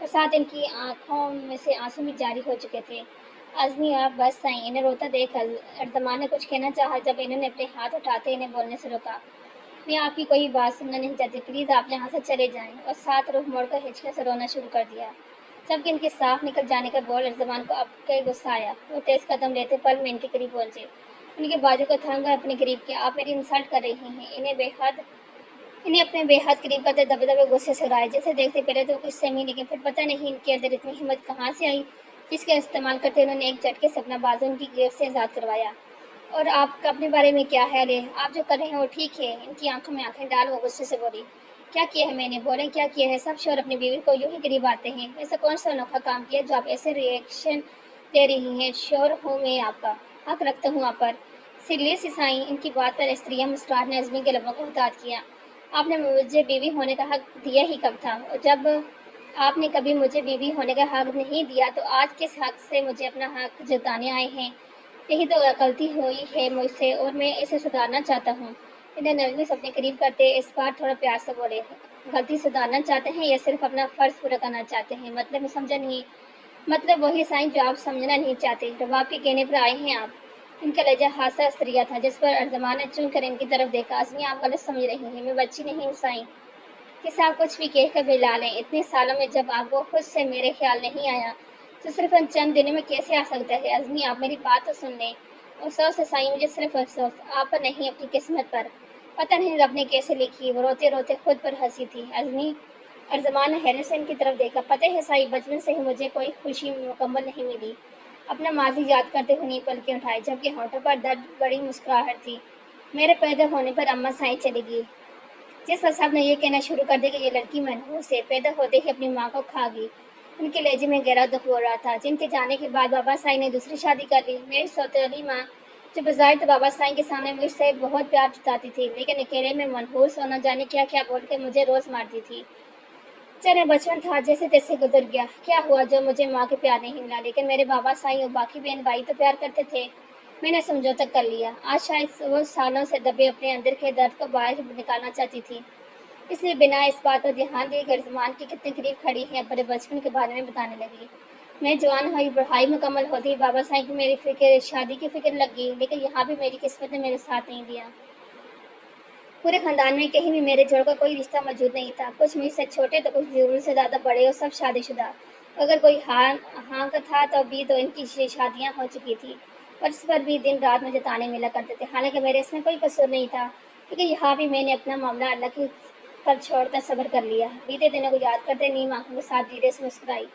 اور ساتھ ان کی آنکھوں میں سے آنسو بھی جاری ہو چکے تھے۔ اعظمی آپ بس آئیں۔ انہیں روتا دیکھ کر ارجمان نے کچھ کہنا چاہا، جب انہوں نے اپنے ہاتھ اٹھاتے انہیں بولنے سے روکا۔ میں آپ کی کوئی بات سننا نہیں چاہتی، پلیز آپ یہاں سے چلے جائیں، اور ساتھ رخ موڑ کر ہچکے سے رونا شروع کر دیا۔ جبکہ ان کے صاف نکل جانے کا بول ارجمان کو اب کے غصہ آیا۔ وہ تیز قدم لیتے پل میں ان کے قریب پہنچے، ان کے بازو کو تھام کر اپنے قریب کیا۔ آپ میری انسلٹ کر رہی ہیں، انہیں اپنے بے حد قریب کرتے دبے دبے غصے سے رائے، جیسے دیکھتے پہلے تو کچھ سہمی، لیکن پھر پتہ نہیں ان کے اندر اتنی ہمت کہاں سے آئی، جس کا استعمال کرتے انہوں نے ایک جھٹکے سے اپنا بازو ان کی گرفت سے آزاد کروایا۔ اور آپ کا اپنے بارے میں کیا خیال ہے؟ آپ جو کر رہے ہیں وہ ٹھیک ہے؟ ان کی آنکھوں میں آنکھیں ڈال وہ غصے سے بولی۔ کیا کیا ہے میں نے؟ بولیں کیا کیا ہے؟ سب شوہر اپنی بیوی کو یوں ہی قریب آتے ہیں، ایسا کون سا انوکھا کام کیا جو آپ ایسے ریئیکشن دے رہی ہیں؟ شوہر ہوں میں آپ کا، حق رکھتا ہوں آپ پر۔ سیریس سائیں، ان کی بات پر استریا مسکراہٹ نے اعظمی کے لبوں کو احاطہ کیا۔ آپ نے مجھے بیوی ہونے کا حق دیا ہی کب تھا؟ اور جب آپ نے کبھی مجھے بیوی ہونے کا حق نہیں دیا تو آج کس حق سے مجھے اپنا حق جتانے آئے ہیں؟ یہی تو غلطی ہوئی ہے مجھ سے، اور میں اسے سدھارنا چاہتا ہوں۔ انہیں نرمی سے اپنے قریب کرتے اس بار تھوڑا پیار سے بولے۔ غلطی سدھارنا چاہتے ہیں یا صرف اپنا فرض پورا کرنا چاہتے ہیں؟ مطلب میں سمجھا نہیں۔ مطلب وہی سائیں جو آپ سمجھنا نہیں چاہتے۔ رباب کے کہنے پر آئے ہیں آپ؟ ان کا لہجہ حادثہ استریا تھا، جس پر ارجمان نے چن کر ان کی طرف دیکھا۔ اعظمی آپ غلط سمجھ رہی ہیں، میں بچی نہیں ہوں سائیں کہ آپ کچھ بھی کہہ کر بلا لیں۔ اتنے سالوں میں جب آپ کو خود سے میرے خیال نہیں آیا تو صرف ان چند دنوں میں کیسے آ سکتا ہے؟ اعظمی آپ میری بات تو سن لیں۔ افسوس ہے سائیں، مجھے صرف افسوس آپ پر نہیں، اپنی قسمت پر۔ پتہ نہیں رب نے کیسے لکھی۔ وہ روتے روتے خود پر ہنسی تھی۔ اعظمی ارجمان نے حیرت سے ان کی طرف دیکھا۔ پتہ ہے سائیں، بچپن سے ہی مجھے کوئی خوشی مکمل نہیں ملی۔ اپنا ماضی یاد کرتے ہوئے نیند پلکیں اٹھائی، جبکہ ہونٹوں پر درد بڑی مسکراہٹ تھی۔ میرے پیدا ہونے پر اماں سائیں چلی گئی، جس پر سب نے یہ کہنا شروع کر دیا کہ یہ لڑکی منحوس ہے، پیدا ہوتے ہی اپنی ماں کو کھا گئی۔ ان کے لہجے میں گہرا دکھ بول رہا تھا۔ جن کے جانے کے بعد بابا سائیں نے دوسری شادی کر لی۔ میری سوتیلی ماں، جو بظاہر تو بابا سائیں کے سامنے مجھ سے بہت پیار جتاتی تھی، لیکن اکیلے میں منحوس اور نہ جانے کیا کیا بول کے مجھے روز مارتی تھی۔ چلے بچپن تھا، جیسے تیسے گزر گیا۔ کیا ہوا جو مجھے ماں کے پیار نہیں ملا، لیکن میرے بابا سائیں اور باقی بہن بھائی تو پیار کرتے تھے۔ میں نے سمجھوتا کر لیا۔ آج شاید وہ سالوں سے دبے اپنے اندر کے درد کو باہر نکالنا چاہتی تھی، اس لیے بنا اس بات پر دھیان دیے کہ ارجمان کے کتنے قریب کھڑی ہیں اپنے بچپن کے بارے میں بتانے لگی۔ میں جوان ہوئی، پڑھائی مکمل ہوتی، بابا سائیں کی میری فکر، شادی کی فکر لگ گئی، لیکن یہاں بھی میری قسمت نے میرے ساتھ نہیں دیا۔ پورے خاندان میں کہیں بھی میرے جوڑ کا کوئی رشتہ موجود نہیں تھا، کچھ مجھ سے چھوٹے تو کچھ ضرورت سے زیادہ بڑے، اور سب شادی شدہ۔ اگر کوئی ہاں کا تھا تو بھی تو ان کی شادیاں ہو چکی تھی، اور اس پر بھی دن رات مجھے تانے ملا کرتے تھے، حالانکہ میرے اس میں کوئی قصور نہیں تھا، کیونکہ یہاں بھی میں نے اپنا معاملہ اللہ کی پر چھوڑ کر صبر کر لیا۔ بیتے دنوں کو یاد کرتے نیم آنکھوں کے ساتھ دھیرے سے مسکرائی۔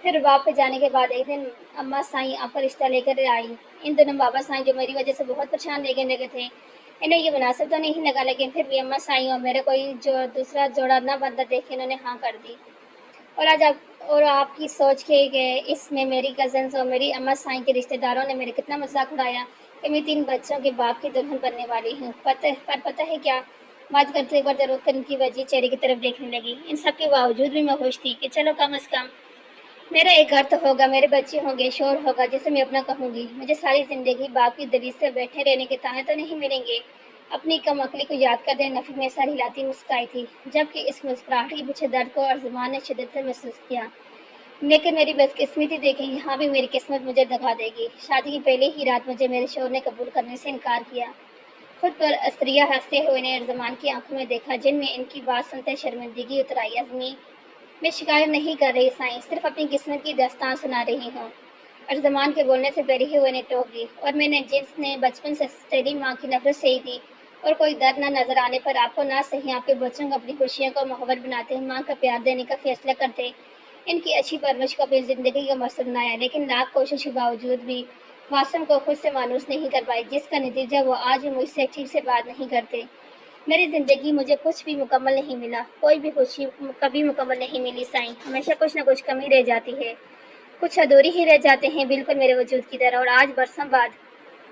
پھر رباب کے جانے کے بعد ایک دن اماں سائیں آپ کا رشتہ لے کر آئی۔ ان دنوں بابا سائیں، جو میری وجہ سے بہت پریشان دیکھنے لگے تھے، انہیں یہ مناسب تو نہیں لگا، لیکن پھر بھی اماں سائیں اور میرے کوئی دوسرا جوڑا نہ بنتا دیکھ کے انہوں نے ہاں کر دی۔ اور آپ کی سوچ کے کہ اس میں میری کزنز اور میری اماں سائیں کے رشتہ داروں نے میرے کتنا مذاق اڑایا کہ میں 3 بچوں کے باپ کی دلہن بننے والی ہوں۔ پتہ ہے کیا؟ بات کرتے کرتے رک کر ان کی وجہ چہرے کی طرف دیکھنے لگی۔ ان سب کے باوجود بھی میں خوش تھی کہ چلو کم از کم میرا ایک گھر تو ہوگا، میرے بچے ہوں گے، شوہر ہوگا جسے میں اپنا کہوں گی۔ مجھے ساری زندگی باپ کی دلیل سے بیٹھے رہنے کے تانے تو نہیں ملیں گے۔ اپنی کم عقلی کو یاد کر دے نفی میں سر ہلاتی مسکرائی تھی، جبکہ اس مسکراہٹ کے پیچھے درد کو ارجمان نے شدت سے محسوس کیا۔ لیکن میری بدقسمتی دیکھیں، یہاں بھی میری قسمت مجھے دگا دے گی۔ شادی کی پہلے ہی رات مجھے میرے شوہر نے قبول کرنے سے انکار کیا۔ خود پر استریا ہنستے ہوئے نے ارجمان کی آنکھوں میں دیکھا، جن میں ان کی بات سنتے شرمندگی اتر آئی۔ اعظمی میں شکایت نہیں کر رہی سائیں، صرف اپنی قسمت کی داستان سنا رہی ہوں۔ ارجمان کے بولنے سے پہلے ہی وہ انہیں ٹوک دی۔ اور میں نے جس نے بچپن سے تیری ماں کی نفرت سہی تھی، اور کوئی درد نہ نظر آنے پر آپ کو نہ صحیح آپ کے بچوں کو اپنی خوشیوں کو محور بناتے، ماں کا پیار دینے کا فیصلہ کرتے، ان کی اچھی پرورش کو اپنی زندگی کا مقصد بنایا، لیکن لاکھ کوشش کے باوجود بھی معصوم کو خود سے مانوس نہیں کر پائی، جس کا نتیجہ وہ آج بھی مجھ سے ٹھیک سے بات نہیں کرتے۔ میری زندگی مجھے کچھ بھی مکمل نہیں ملا، کوئی بھی خوشی کبھی مکمل نہیں ملی سائیں، ہمیشہ کچھ نہ کچھ کمی رہ جاتی ہے، کچھ ادھوری ہی رہ جاتے ہیں، بالکل میرے وجود کی طرح، اور آج برسوں بعد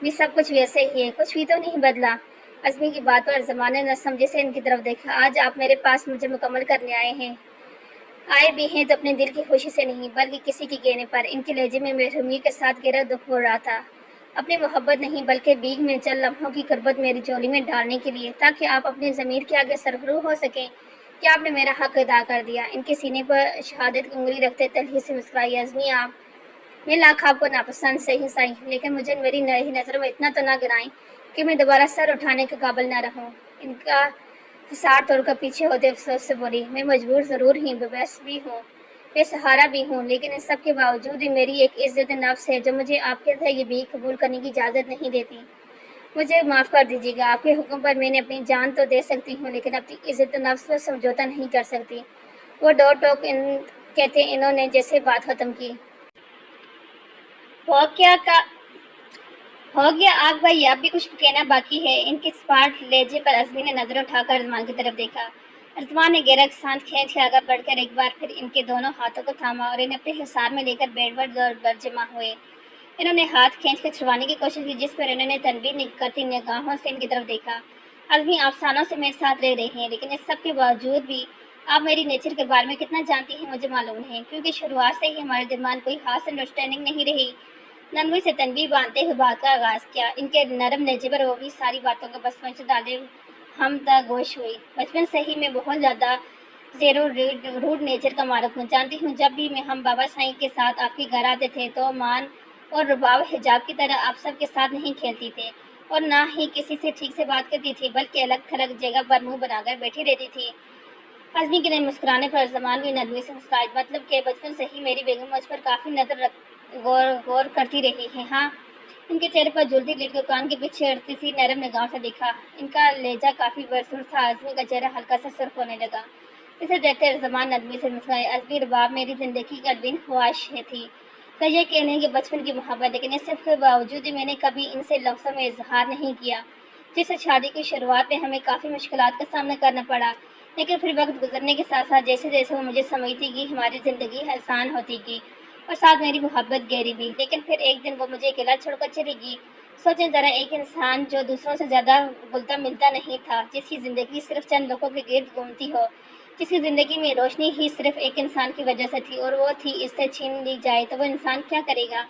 بھی سب کچھ ویسے ہی ہے، کچھ بھی تو نہیں بدلا۔ اعظمی کی بات پر زمانے نہ سمجھے سے ان کی طرف دیکھا۔ آج آپ میرے پاس مجھے مکمل کرنے آئے بھی ہیں تو اپنے دل کی خوشی سے نہیں، بلکہ کسی کے کہنے پر۔ ان کے لہجے میں محرومی کے ساتھ گہرا دکھ ہو رہا تھا، اپنی محبت نہیں بلکہ بیگ میں چند لمحوں کی قربت میری جولی میں ڈالنے کے لیے، تاکہ آپ اپنے ضمیر کے آگے سرخرو ہو سکیں۔ کہ آپ نے میرا حق ادا کر دیا۔ ان کے سینے پر شہادت کی انگلی رکھتے تلخی سے مسکرائی۔ عزمی آپ، میں لاکھ آپ کو ناپسند صحیح، لیکن مجھے میری نظر میں اتنا تو نہ گرائیں کہ میں دوبارہ سر اٹھانے کے قابل نہ رہوں۔ ان کا حسار توڑ کر پیچھے ہوتے افسوس سے بولی، میں مجبور ضرور ہی، بس بھی ہوں، بے سہارا بھی ہوں، لیکن اس سب کے باوجود بھی میری ایک عزت نفس ہے جو مجھے آپ کے ذریعے بھی قبول کرنے کی اجازت نہیں دیتی۔ مجھے معاف کر دیجیے گا، آپ کے حکم پر میں نے اپنی جان تو دے سکتی ہوں، لیکن اپنی عزت نفس پر سمجھوتا نہیں کر سکتی۔ وہ دو ٹوک کہتے انہوں نے جیسے بات ختم کی۔ ہو کیا ہو گیا آگ بھائی، اب بھی کچھ کہنا باقی ہے؟ ان کے اسپاٹ لہجے پر عزمی نے نظر اٹھا کر ارجمان کی طرف دیکھا۔ ارجمان نے گہرا سانس کھینچ کے آگے بڑھ کر ایک بار پھر ان کے دونوں ہاتھوں کو تھاما اور انہیں اپنے حصار میں لے کر بیڈ پر زور بر جمع ہوئے۔ انہوں نے ہاتھ کھینچ کر چھڑوانے کی کوشش کی، جس پر انہوں نے تنبیہ کرتی نگاہوں سے ان کی طرف دیکھا۔ عزمی، آپ سالوں سے میرے ساتھ رہ رہی ہیں، لیکن اس سب کے باوجود بھی آپ میری نیچر کے بارے میں کتنا جانتی ہیں مجھے معلوم ہے، کیونکہ شروعات سے ہی ہمارے درمیان کوئی خاص انڈرسٹینڈنگ نہیں رہی۔ ننوی سے تنبیہ باندھتے ہوئے بات کا آغاز کیا۔ ان کے نرم لہجے پر وہ بھی ساری باتوں کو بس پہنچ ڈالے ہم گوش ہوئی۔ بچپن سے ہی میں بہت زیادہ زیرو روڈ نیچر کا مالک ہوں، جانتی ہوں جب بھی ہم بابا سائیں کے ساتھ آپ کے گھر آتے تھے تو مان اور رباب حجاب کی طرح آپ سب کے ساتھ نہیں کھیلتی تھے اور نہ ہی کسی سے ٹھیک سے بات کرتی تھی، بلکہ الگ تھلگ جگہ پر منہ بنا کر بیٹھی رہتی تھی۔ عزمی کے مسکرانے پر زمان بھی نرمی سے مسکرائی، مطلب کہ بچپن سے ہی میری بیگم مجھ پر کافی غور کرتی رہی ہے۔ ہاں، ان کے چہرے پر جلدی لٹ کے کان کے پیچھے اڑتی سی نرم نگاہوں سے دیکھا۔ ان کا لہجہ کافی برسر تھا۔ عزمی کا چہرہ ہلکا سا سرخ ہونے لگا۔ اسے دیکھتے زمان نرمی سے مسکرائی۔ عزمی، رباب میری زندگی کا دن خواہش تھی، تو یہ کہنے کہ بچپن کی محبت، لیکن اس سب کے باوجود بھی میں نے کبھی ان سے لفظوں میں اظہار نہیں کیا، جس سے شادی کی شروعات میں ہمیں کافی مشکلات کا سامنا کرنا پڑا، لیکن پھر وقت گزرنے کے ساتھ ساتھ جیسے جیسے وہ مجھے سمجھتی گئی ہماری زندگی آسان ہوتی گئی اور ساتھ میری محبت گہری بھی۔ لیکن پھر ایک دن وہ مجھے اکیلا چھوڑ کر چلی گئی۔ سوچیں ذرا، ایک انسان جو دوسروں سے زیادہ گلتا ملتا نہیں تھا، جس کی زندگی صرف چند لوگوں کے گرد گھومتی ہو، جس کی زندگی میں روشنی ہی صرف ایک انسان کی وجہ سے تھی اور وہ تھی اس سے چھین لی جائے تو وہ انسان کیا کرے گا؟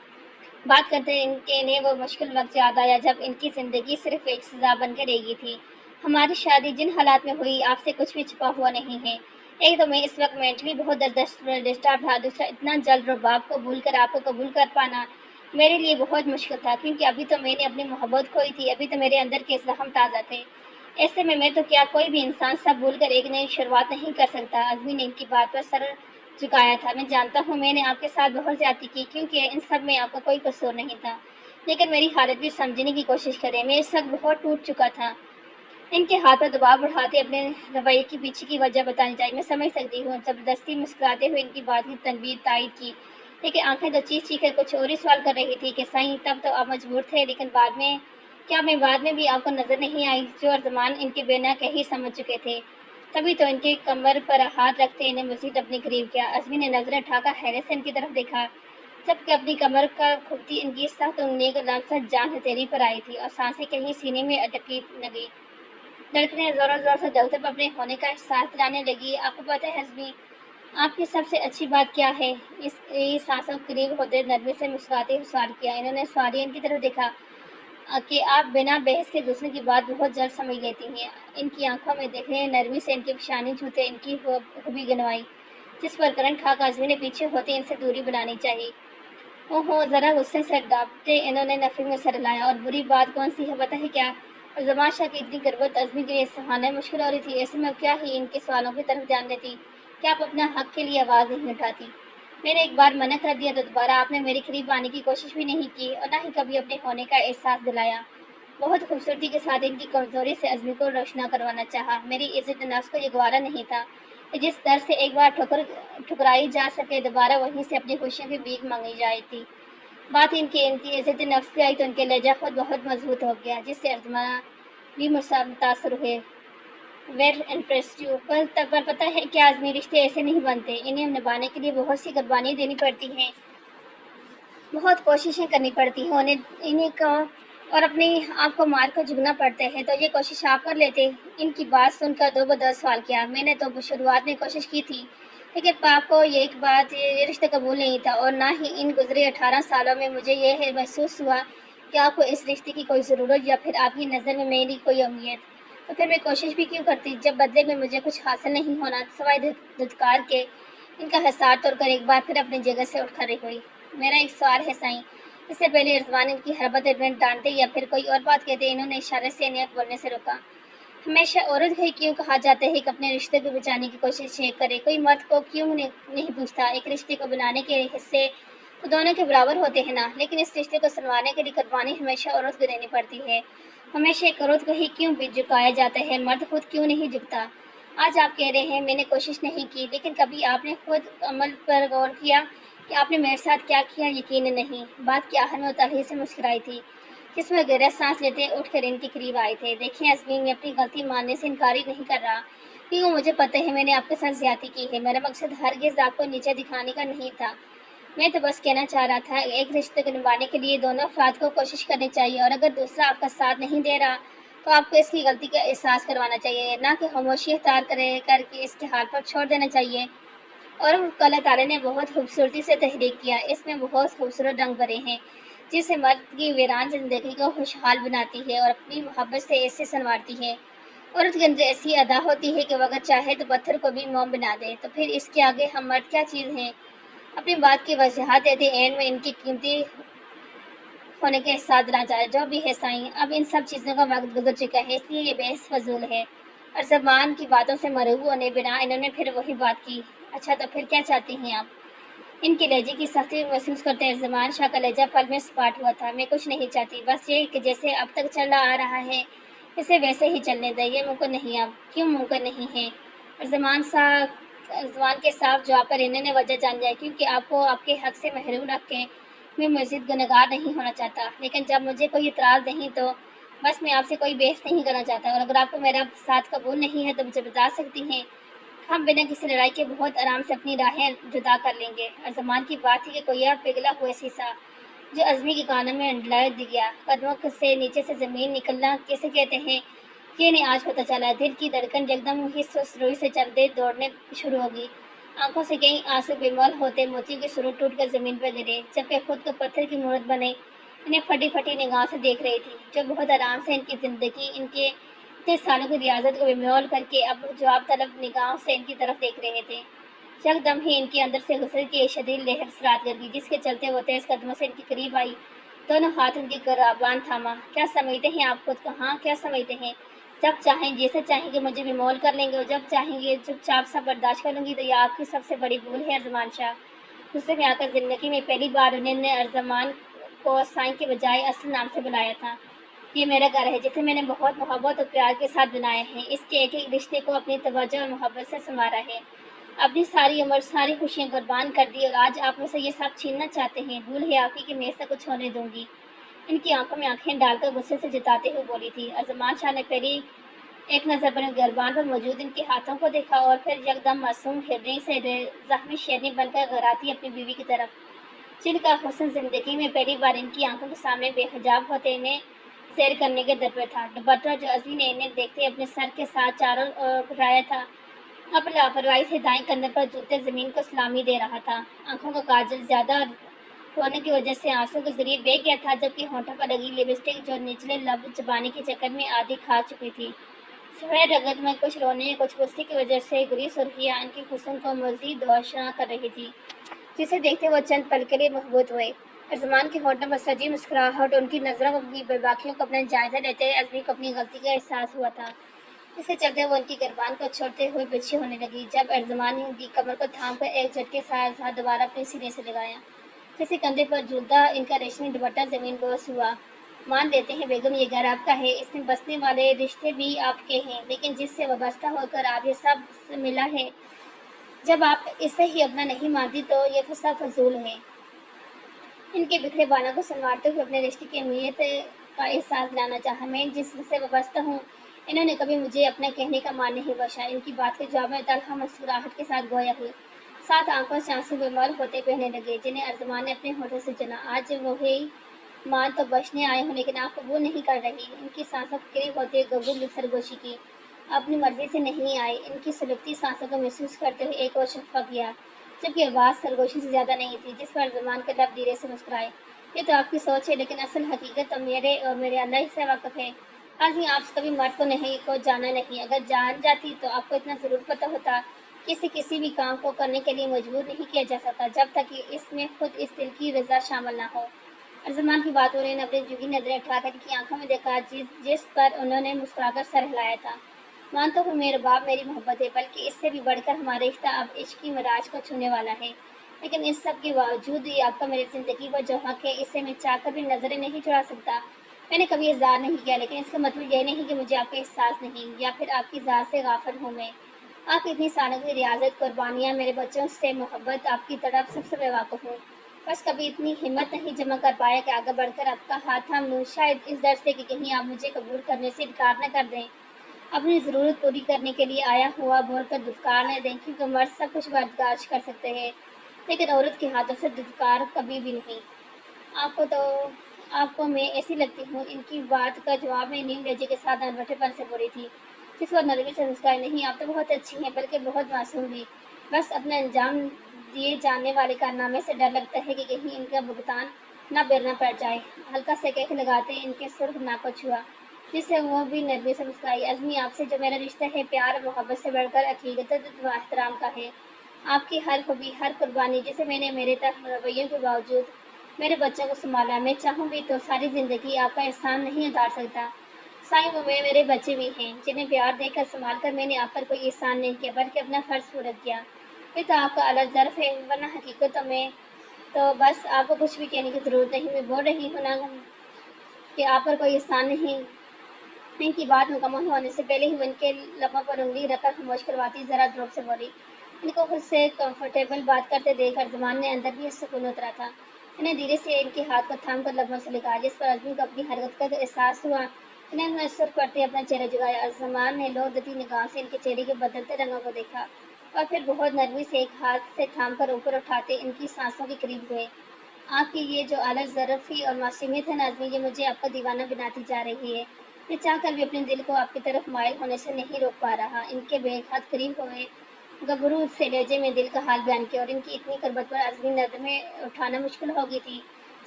بات کرتے انہیں وہ مشکل وقت یاد آیا جب ان کی زندگی صرف ایک سزا بن کے رہ گئی تھی۔ ہماری شادی جن حالات میں ہوئی، آپ سے کچھ بھی چھپا ہوا نہیں ہے۔ ایک تو میں اس وقت مینٹلی بہت ڈسٹرب تھا، دوسرا اتنا جلد رباب کو بھول کر آپ کو قبول کر پانا میرے لیے بہت مشکل تھا، کیونکہ ابھی تو میں نے اپنی محبت کھوئی تھی، ابھی تو میرے اندر کے زخم تازہ تھے۔ ایسے میں تو کیا کوئی بھی انسان سب بھول کر ایک نئی شروعات نہیں کر سکتا؟ عزمی نے ان کی بات پر سر جھکایا تھا۔ میں جانتا ہوں میں نے آپ کے ساتھ بہت زیادتی کی، کیونکہ ان سب میں آپ کا کوئی قصور نہیں تھا، لیکن میری حالت بھی سمجھنے کی کوشش کریں، میں اس وقت بہت ٹوٹ چکا تھا۔ ان کے ہاتھ پر دباؤ بڑھاتے اپنے رویے کے پیچھے کی وجہ بتانی چاہیے۔ میں سمجھ سکتی ہوں، زبردستی مسکراتے ہوئے ان کی بات کی تنبیہ تائید کی، لیکن آنکھیں تو چیخ چیخ کر کچھ اور ہی سوال کر رہی تھی کہ صحیح تب تو آپ مجبور تھے، لیکن بعد میں کیا میں بعد میں بھی آپ کو نظر نہیں آئی، جو ارجمان ان کے بنا کہیں سمجھ چکے تھے؟ تبھی تو ان کی کمر پر ہاتھ رکھتے انہیں مزید اپنے قریب کیا۔ عزمی نے نظریں اٹھا کر حیرت سے ان کی طرف دیکھا، جبکہ اپنی کمر کا کھپتی ان کی سخت انگلیوں کو لمسا جان ہتھیلی پر آئی تھی اور سانسیں کہیں سینے میں اٹکی لگی، دھڑکنیں زور زور سے جلتے پر اپنے ہونے کا احساس دلانے لگی۔ آپ کو پتہ ہے عزمی، آپ کی سب سے اچھی بات کیا ہے؟ اس سانسوں قریب ہوتے نرمی سے مسکراتے ہوئے سوال کیا۔ انہوں نے سوالیہ ان کی طرف دیکھا کہ آپ بنا بحث کے دوسرے کی بات بہت جلد سمجھ لیتی ہیں۔ ان کی آنکھوں میں دیکھنے نرمی سے ان کی پیشانی چھوتے ان کی خوبی گنوائی، جس پر کرنٹ کھا کر عزمی نے پیچھے ہوتے ان سے دوری بنانی چاہی۔ اوہو، ذرا غصے سے ڈانٹتے انہوں نے نفی میں سر ہلایا۔ اور بری بات کون سی ہے پتہ ہے کیا؟ اور زمان شاہ کی اتنی غربت عزمی کے لیے سہانا مشکل ہو رہی تھی، ایسے میں کیا ہی ان کے سوالوں کی طرف دھیان دیتی کہ آپ اپنا حق کے لیے آواز نہیں اٹھاتی؟ میں نے ایک بار منع کر دیا تو دوبارہ آپ نے میرے قریب آنے کی کوشش بھی نہیں کی اور نہ ہی کبھی اپنے ہونے کا احساس دلایا۔ بہت خوبصورتی کے ساتھ ان کی کمزوری سے عزمی کو روشنا کروانا چاہا۔ میری عزت نفس کو یہ گوارا نہیں تھا کہ جس در سے ایک بار ٹھکرائی جا سکے، دوبارہ وہیں سے اپنی خوشیوں کی بھیک مانگی جائے تھی۔ بات ان کی عزت نفس پہ آئی تو ان کے لہجہ خود بہت مضبوط ہو گیا، جس سے ارجمان بھی متاثر ہوئے۔ ویل انٹرسٹیڈ، پر پتہ ہے کیا عزمی، رشتے ایسے نہیں بنتے، انہیں نبھانے کے لیے بہت سی قربانیاں دینی پڑتی ہیں، بہت کوششیں کرنی پڑتی ہیں، انہیں کو اور اپنے آپ کو مار کر جھکنا پڑتا ہے۔ تو یہ کوشش آپ کر لیتے؟ ان کی بات سن کر دو بدر سوال کیا۔ میں نے تو شروعات میں کوشش کی تھی، لیکن آپ کو یہ رشتہ قبول نہیں تھا، اور نہ ہی ان گزرے 18 سالوں میں مجھے یہ محسوس ہوا کہ آپ کو اس رشتے کی کوئی ضرورت یا پھر آپ کی نظر میں میری کوئی اہمیت۔ تو پھر میں کوشش بھی کیوں کرتی جب بدلے میں مجھے کچھ حاصل نہیں ہونا سوائے دھتکار کے۔ ان کا حصار توڑ کر ایک بار پھر اپنی جگہ سے اٹھ کھڑی ہوئی۔ میرا ایک سوال ہے سائیں، اس سے پہلے رضوان ان کی حربت ڈانٹے یا پھر کوئی اور بات کہتے انہوں نے اشارے سے انہیں بولنے سے روکا۔ ہمیشہ عورت ہے کیوں کہا جاتا ہے کہ اپنے رشتے کو بچانے کی کوشش کرے، کوئی مرد کو کیوں نہیں پوچھتا؟ ایک رشتے کو بنانے کے حصے تو دونوں کے برابر ہوتے ہیں نا، لیکن اس رشتے کو سنوارنے کے لیے قربانی ہمیشہ عورت کو دینی پڑتی ہے۔ ہمیشہ ایک عورت کو ہی کیوں جھکایا جاتا ہے، مرد خود کیوں نہیں جھکتا؟ آج آپ کہہ رہے ہیں میں نے کوشش نہیں کی، لیکن کبھی آپ نے خود عمل پر غور کیا کہ آپ نے میرے ساتھ کیا کیا؟ یقین نہیں۔ بات کے آخر میں متعلق سے مسکرائی تھی، جس میں گہرا سانس لیتے اٹھ کر ان کے قریب آئے تھے۔ دیکھیں عزمین، میں اپنی غلطی ماننے سے انکاری نہیں کر رہا، کیونکہ مجھے پتہ ہے میں نے آپ کے ساتھ زیادتی کی ہے۔ میرا مقصد ہرگز آپ کو نیچے دکھانے کا نہیں تھا، میں تو بس کہنا چاہ رہا تھا ایک رشتے کو نبھانے کے لیے دونوں افراد کو کوشش کرنی چاہیے، اور اگر دوسرا آپ کا ساتھ نہیں دے رہا تو آپ کو اس کی غلطی کا احساس کروانا چاہیے، نہ کہ خاموشی اختیار کر کے اس کے حال پر چھوڑ دینا چاہیے۔ اور اللہ تعالیٰ نے بہت خوبصورتی سے تحریک کیا، اس میں بہت خوبصورت رنگ بھرے ہیں، جس سے مرد کی ویران زندگی کو خوشحال بناتی ہے اور اپنی محبت سے ایسے سنوارتی ہے۔ عورت کے اندر ایسی ادا ہوتی ہے کہ وہ اگر چاہے تو پتھر کو بھی موم بنا دے، تو پھر اس کے آگے ہم مرد کیا چیز ہیں؟ اپنی بات کی وضاحت دیتے اینڈ میں ان کی قیمتی ہونے کے احساس دینا چاہے۔ جو بھی ہے سائیں، اب ان سب چیزوں کا وقت گزر چکا ہے، اس لیے یہ بحث فضول ہے۔ اور زبان کی باتوں سے مرعوب ہونے بنا انہوں نے پھر وہی بات کی۔ اچھا تو پھر کیا چاہتی ہیں آپ؟ ان کے لہجے کی سختی محسوس کرتے زمان شاہ کا لہجہ پل میں سپاٹ ہوا تھا۔ میں کچھ نہیں چاہتی، بس یہ کہ جیسے اب تک چلا آ رہا ہے اسے ویسے ہی چلنے دیں۔ یہ ممکن نہیں اب کیوں ممکن نہیں ہے؟ اور زمان کے صاف جواب پر انہوں نے وجہ جان جائے، کیونکہ آپ کو آپ کے حق سے محروم رکھ کے میں مزید گنہگار نہیں ہونا چاہتا، لیکن جب مجھے کوئی اعتراض نہیں تو بس میں آپ سے کوئی بحث نہیں کرنا چاہتا، اور اگر آپ کو میرا ساتھ قبول نہیں ہے تو مجھے بتا سکتی ہیں، ہم بنا کسی لڑائی کے بہت آرام سے اپنی راہیں جدا کر لیں گے۔ اور زمان کی بات تھی کہ کوئی پگھلا ہوا سیسا جو عزمی کے کانوں میں انڈلا دیا، قدموں سے نیچے سے زمین نکلنا کیسے کہتے ہیں یہ نہیں آج پتہ چلا۔ دل کی دھڑکن یکدم ہی سست روئی سے چلتے دوڑنے شروع ہوگی، آنکھوں سے کئی آنسو بے مول ہوتے موتیوں کے سرور ٹوٹ کر زمین پر گرے، جبکہ خود کو پتھر کی مورت بنے انہیں پھٹی پھٹی نگاہ سے دیکھ رہی تھی، جو بہت آرام سے ان کی زندگی ان کے اتنے سالوں کی ریاضت کو بے مول کر کے اب جواب طلب نگاہوں سے ان کی طرف دیکھ رہے تھے۔ یکدم ہی ان کے اندر سے غصے کی ایک شدید لہر سرات کر گئی، جس کے چلتے وہ تیز قدموں سے ان کے قریب آئی، دونوں ہاتھ ان کی گربان تھاما۔ کیا سمجھتے ہیں آپ خود کو؟ ہاں کیا سمجھتے ہیں؟ جب چاہیں جیسے چاہیں گے مجھے بیمول کر لیں گے، اور جب چاہیں گے چپ چاپ سب برداشت کر لوں گی، تو یہ آپ کی سب سے بڑی بھول ہے ارجمان شاہ۔ غصے میں آ کر زندگی میں پہلی بار انہوں نے ارجمان کو سائیں کے بجائے اصل نام سے بلایا تھا۔ یہ میرا گھر ہے جسے میں نے بہت محبت اور پیار کے ساتھ بنایا ہے، اس کے ایک ایک رشتے کو اپنی توجہ اور محبت سے سنوارا ہے، اپنی ساری عمر ساری خوشیاں قربان کر دی، اور آج آپ مجھ سے یہ سب چھیننا چاہتے ہیں؟ بھول ہے آپ کی کہ میں ایسا کچھ ہونے دوں گی؟ ان کی آنکھوں میں آنکھیں ڈال کر غصے سے جتاتے ہوئے بولی تھی۔ ارجمان شاہ نے پہلی ایک نظر پر گربان پر موجود ان کے ہاتھوں کو دیکھا، اور پھر یکدم معصوم ہرنی سے زخمی شیرنی بن کر غراتی اپنی بیوی کی طرف، جن کا حسن زندگی میں پہلی بار ان کی آنکھوں کے سامنے بے حجاب ہوتے انہیں سیر کرنے کے در پہ تھا۔ دوپٹہ جو عزمی نے انہیں دیکھتے اپنے سر کے ساتھ چاروں گھرایا تھا، اب لاپرواہی سے دائیں کندھے پر جھکتے زمین کو سلامی دے رہا تھا۔ آنکھوں کا کاجل زیادہ ہونے کی وجہ سے آنسوں کے ذریعے بہہ گیا تھا، جبکہ ہونٹوں پر لگی لپسٹک جو نچلے لب چبانے کے چکر میں آدھی کھا چکی تھی، سفید رنگت میں کچھ رونے کچھ غصے کی وجہ سے گری سرخیاں ان کے حسن کو مزید روشن کر رہی تھی، جسے دیکھتے وہ چند پل کے لیے محبوط ہوئے۔ ارجمان کے ہونٹوں پر سجی مسکراہٹ، ان کی نظروں کی بے باکیوں کو اپنا جائزہ لیتے عزمی کو اپنی غلطی کا احساس ہوا تھا، اس سے چلتے وہ ان کی گربان کو چھوڑتے ہوئے پیچھے ہونے لگی، جب ارجمان نے ان کی کمر کو تھام کر ایک جھٹکے ساتھ دوبارہ اپنے سینے سے لگایا، جیسے کندھے پر جھولتا ان کا ریشمی دوپٹہ زمین بوس ہوا۔ مان لیتے ہیں بیگم یہ گھر آپ کا ہے، اس میں بسنے والے رشتے بھی آپ کے ہیں، لیکن جس سے وابستہ ہو کر آپ یہ سب ملا ہے، جب آپ اسے ہی اپنا نہیں مانتی تو یہ تو سب فضول ہے۔ ان کے بکھرے بالوں کو سنوارتے ہوئے اپنے رشتے کی اہمیت کا احساس دلانا چاہا۔ میں جس سے وابستہ ہوں انہوں نے کبھی مجھے اپنا کہنے کا مان نہیں بخشا۔ ان کی بات کے جواب میں طلحہ مسکراہٹ کے ساتھ گویا ہوئی، ساتھ آنکھوں سے آنسو بے مول ہوتے بہنے لگے، جنہیں ارجمان نے اپنے ہونٹوں سے چنا۔ آج وہی مان تو بخشنے آئے ہوں، لیکن آپ قبول نہیں کر رہی۔ ان کی سانسوں کے قریب ہوتے گگو سرگوشی کی، اپنی مرضی سے نہیں آئے۔ ان کی سلگتی سانسوں کو محسوس کرتے ہوئے ایک اور شفقہ کیا، جبکہ آواز سرگوشی سے زیادہ نہیں تھی، جس پر ارجمان کے لب دھیرے سے مسکرائے۔ یہ تو آپ کی سوچ ہے، لیکن اصل حقیقت تو میرے اور میرے اللہ ہی سے واقف ہے۔ آج آپ سے کبھی مرد کو جانا نہیں، اگر جان جاتی تو آپ کو اتنا ضرور پتہ ہوتا کہ اسے کسی بھی کام کو کرنے کے لیے مجبور نہیں کیا جا سکتا جب تک کہ اس میں خود اس دل کی رضا شامل نہ ہو۔ ارجمان کی بات ہو رہی نے اپنی جھکی نظریں اٹھا کر ان کی آنکھوں میں دیکھا جس پر انہوں نے مسکرا کر سر ہلایا تھا۔ مانتا ہوں میرے باپ میری محبت ہے، بلکہ اس سے بھی بڑھ کر ہمارا رشتہ اب عشق کی معراج کو چھونے والا ہے، لیکن اس سب کے باوجود بھی آپ کا میری زندگی پر جو حق ہے اسے میں چاہ کر بھی نظریں نہیں چڑھا سکتا۔ میں نے کبھی اظہار نہیں کیا، لیکن اس کا مطلب یہ نہیں کہ مجھے آپ کا احساس نہیں یا پھر آپ کی ذات سے غافل ہوں میں۔ آپ کی اتنی سالوں کی ریاضت، قربانیاں، میرے بچوں سے محبت، آپ کی تڑپ سب سے بے واقف ہوں۔ بس کبھی اتنی ہمت نہیں جمع کر پایا کہ آگے بڑھ کر آپ کا ہاتھ تھام لوں، شاید اس ڈر سے کہ کہیں آپ مجھے قبول کرنے سے انکار نہ کر دیں، اپنی ضرورت پوری کرنے کے لیے آیا ہوا بول کر دھتکار نہ دیں، کیونکہ مرد سب کچھ برداشت کر سکتے ہیں لیکن عورت کے ہاتھوں سے دھتکار کبھی بھی نہیں۔ آپ کو میں ایسی لگتی ہوں، ان کی بات کا جواب میں نیم لہجے کے ساتھ انبٹے پن سے بولی تھی، جس پر نرمی سے مسکرائی۔ نہیں، آپ تو بہت اچھی ہیں، بلکہ بہت معصوم بھی، بس اپنا انجام دیے جانے والے کارنامے سے ڈر لگتا ہے کہ کہیں ان کا بھگتان نہ بیرنا پڑ جائے۔ ہلکا سے کہہ لگاتے ان کے سرخ ناک کو چھوا، جس سے وہ بھی نرمی سے مسکرائی۔ عزمی، آپ سے جو میرا رشتہ ہے پیار اور محبت سے بڑھ کر عقیدت و احترام کا ہے۔ آپ کی ہر خوبی، ہر قربانی، جسے میں نے میرے تک رویوں کے باوجود میرے بچوں کو سنبھالا، میں چاہوں بھی تو ساری زندگی آپ کا احسان نہیں اتار سکتا۔ سائیں، وہ میرے بچے بھی ہیں جنہیں پیار دے کر سنبھال کر میں نے آپ پر کوئی احسان نہیں کیا، بلکہ اپنا فرض پورا کیا۔ یہ تو آپ کا الگ ظرف ہے، ورنہ حقیقت میں تو بس آپ کو کچھ بھی کہنے کی ضرورت نہیں۔ میں بول رہی ہوں نا کہ آپ پر کوئی احسان نہیں۔ ان کی بات مکمل ہونے سے پہلے ہی وہ ان کے لبوں پر انگلی رکھ کر خاموش کرواتی ذرا دروپ سے بولی۔ ان کو خود سے کمفرٹیبل بات کرتے دیکھ ارجمان نے اندر بھی سکون اترا تھا۔ انہیں دھیرے سے ان کے ہاتھ کو تھام کر لبوں سے لگا، جس پر عزمی کو اپنی حرکت کا احساس ہوا۔ انہیں سر پڑتے اپنا چہرہ جھکایا۔ ارجمان نے لوٹتی نگاہوں سے ان کے چہرے کے بدلتے رنگوں کو دیکھا اور پھر بہت نرمی سے ایک ہاتھ سے تھام کر اوپر اٹھاتے ان کی سانسوں کے قریب ہوئے۔ آپ کی یہ جو اعلیٰ ظرفی اور معصومیت ہے نازمی، یہ مجھے آپ کا دیوانہ بناتی جا رہی ہے۔ میں چاہ کر بھی اپنے دل کو آپ کی طرف مائل ہونے سے نہیں روک پا رہا۔ ان کے بے حد قریب ہوئے گبرو سے لہجے میں دل کا حال بیان کیا، اور ان کی اتنی قربت پر عزمی ندمیں اٹھانا مشکل ہو گئی تھی۔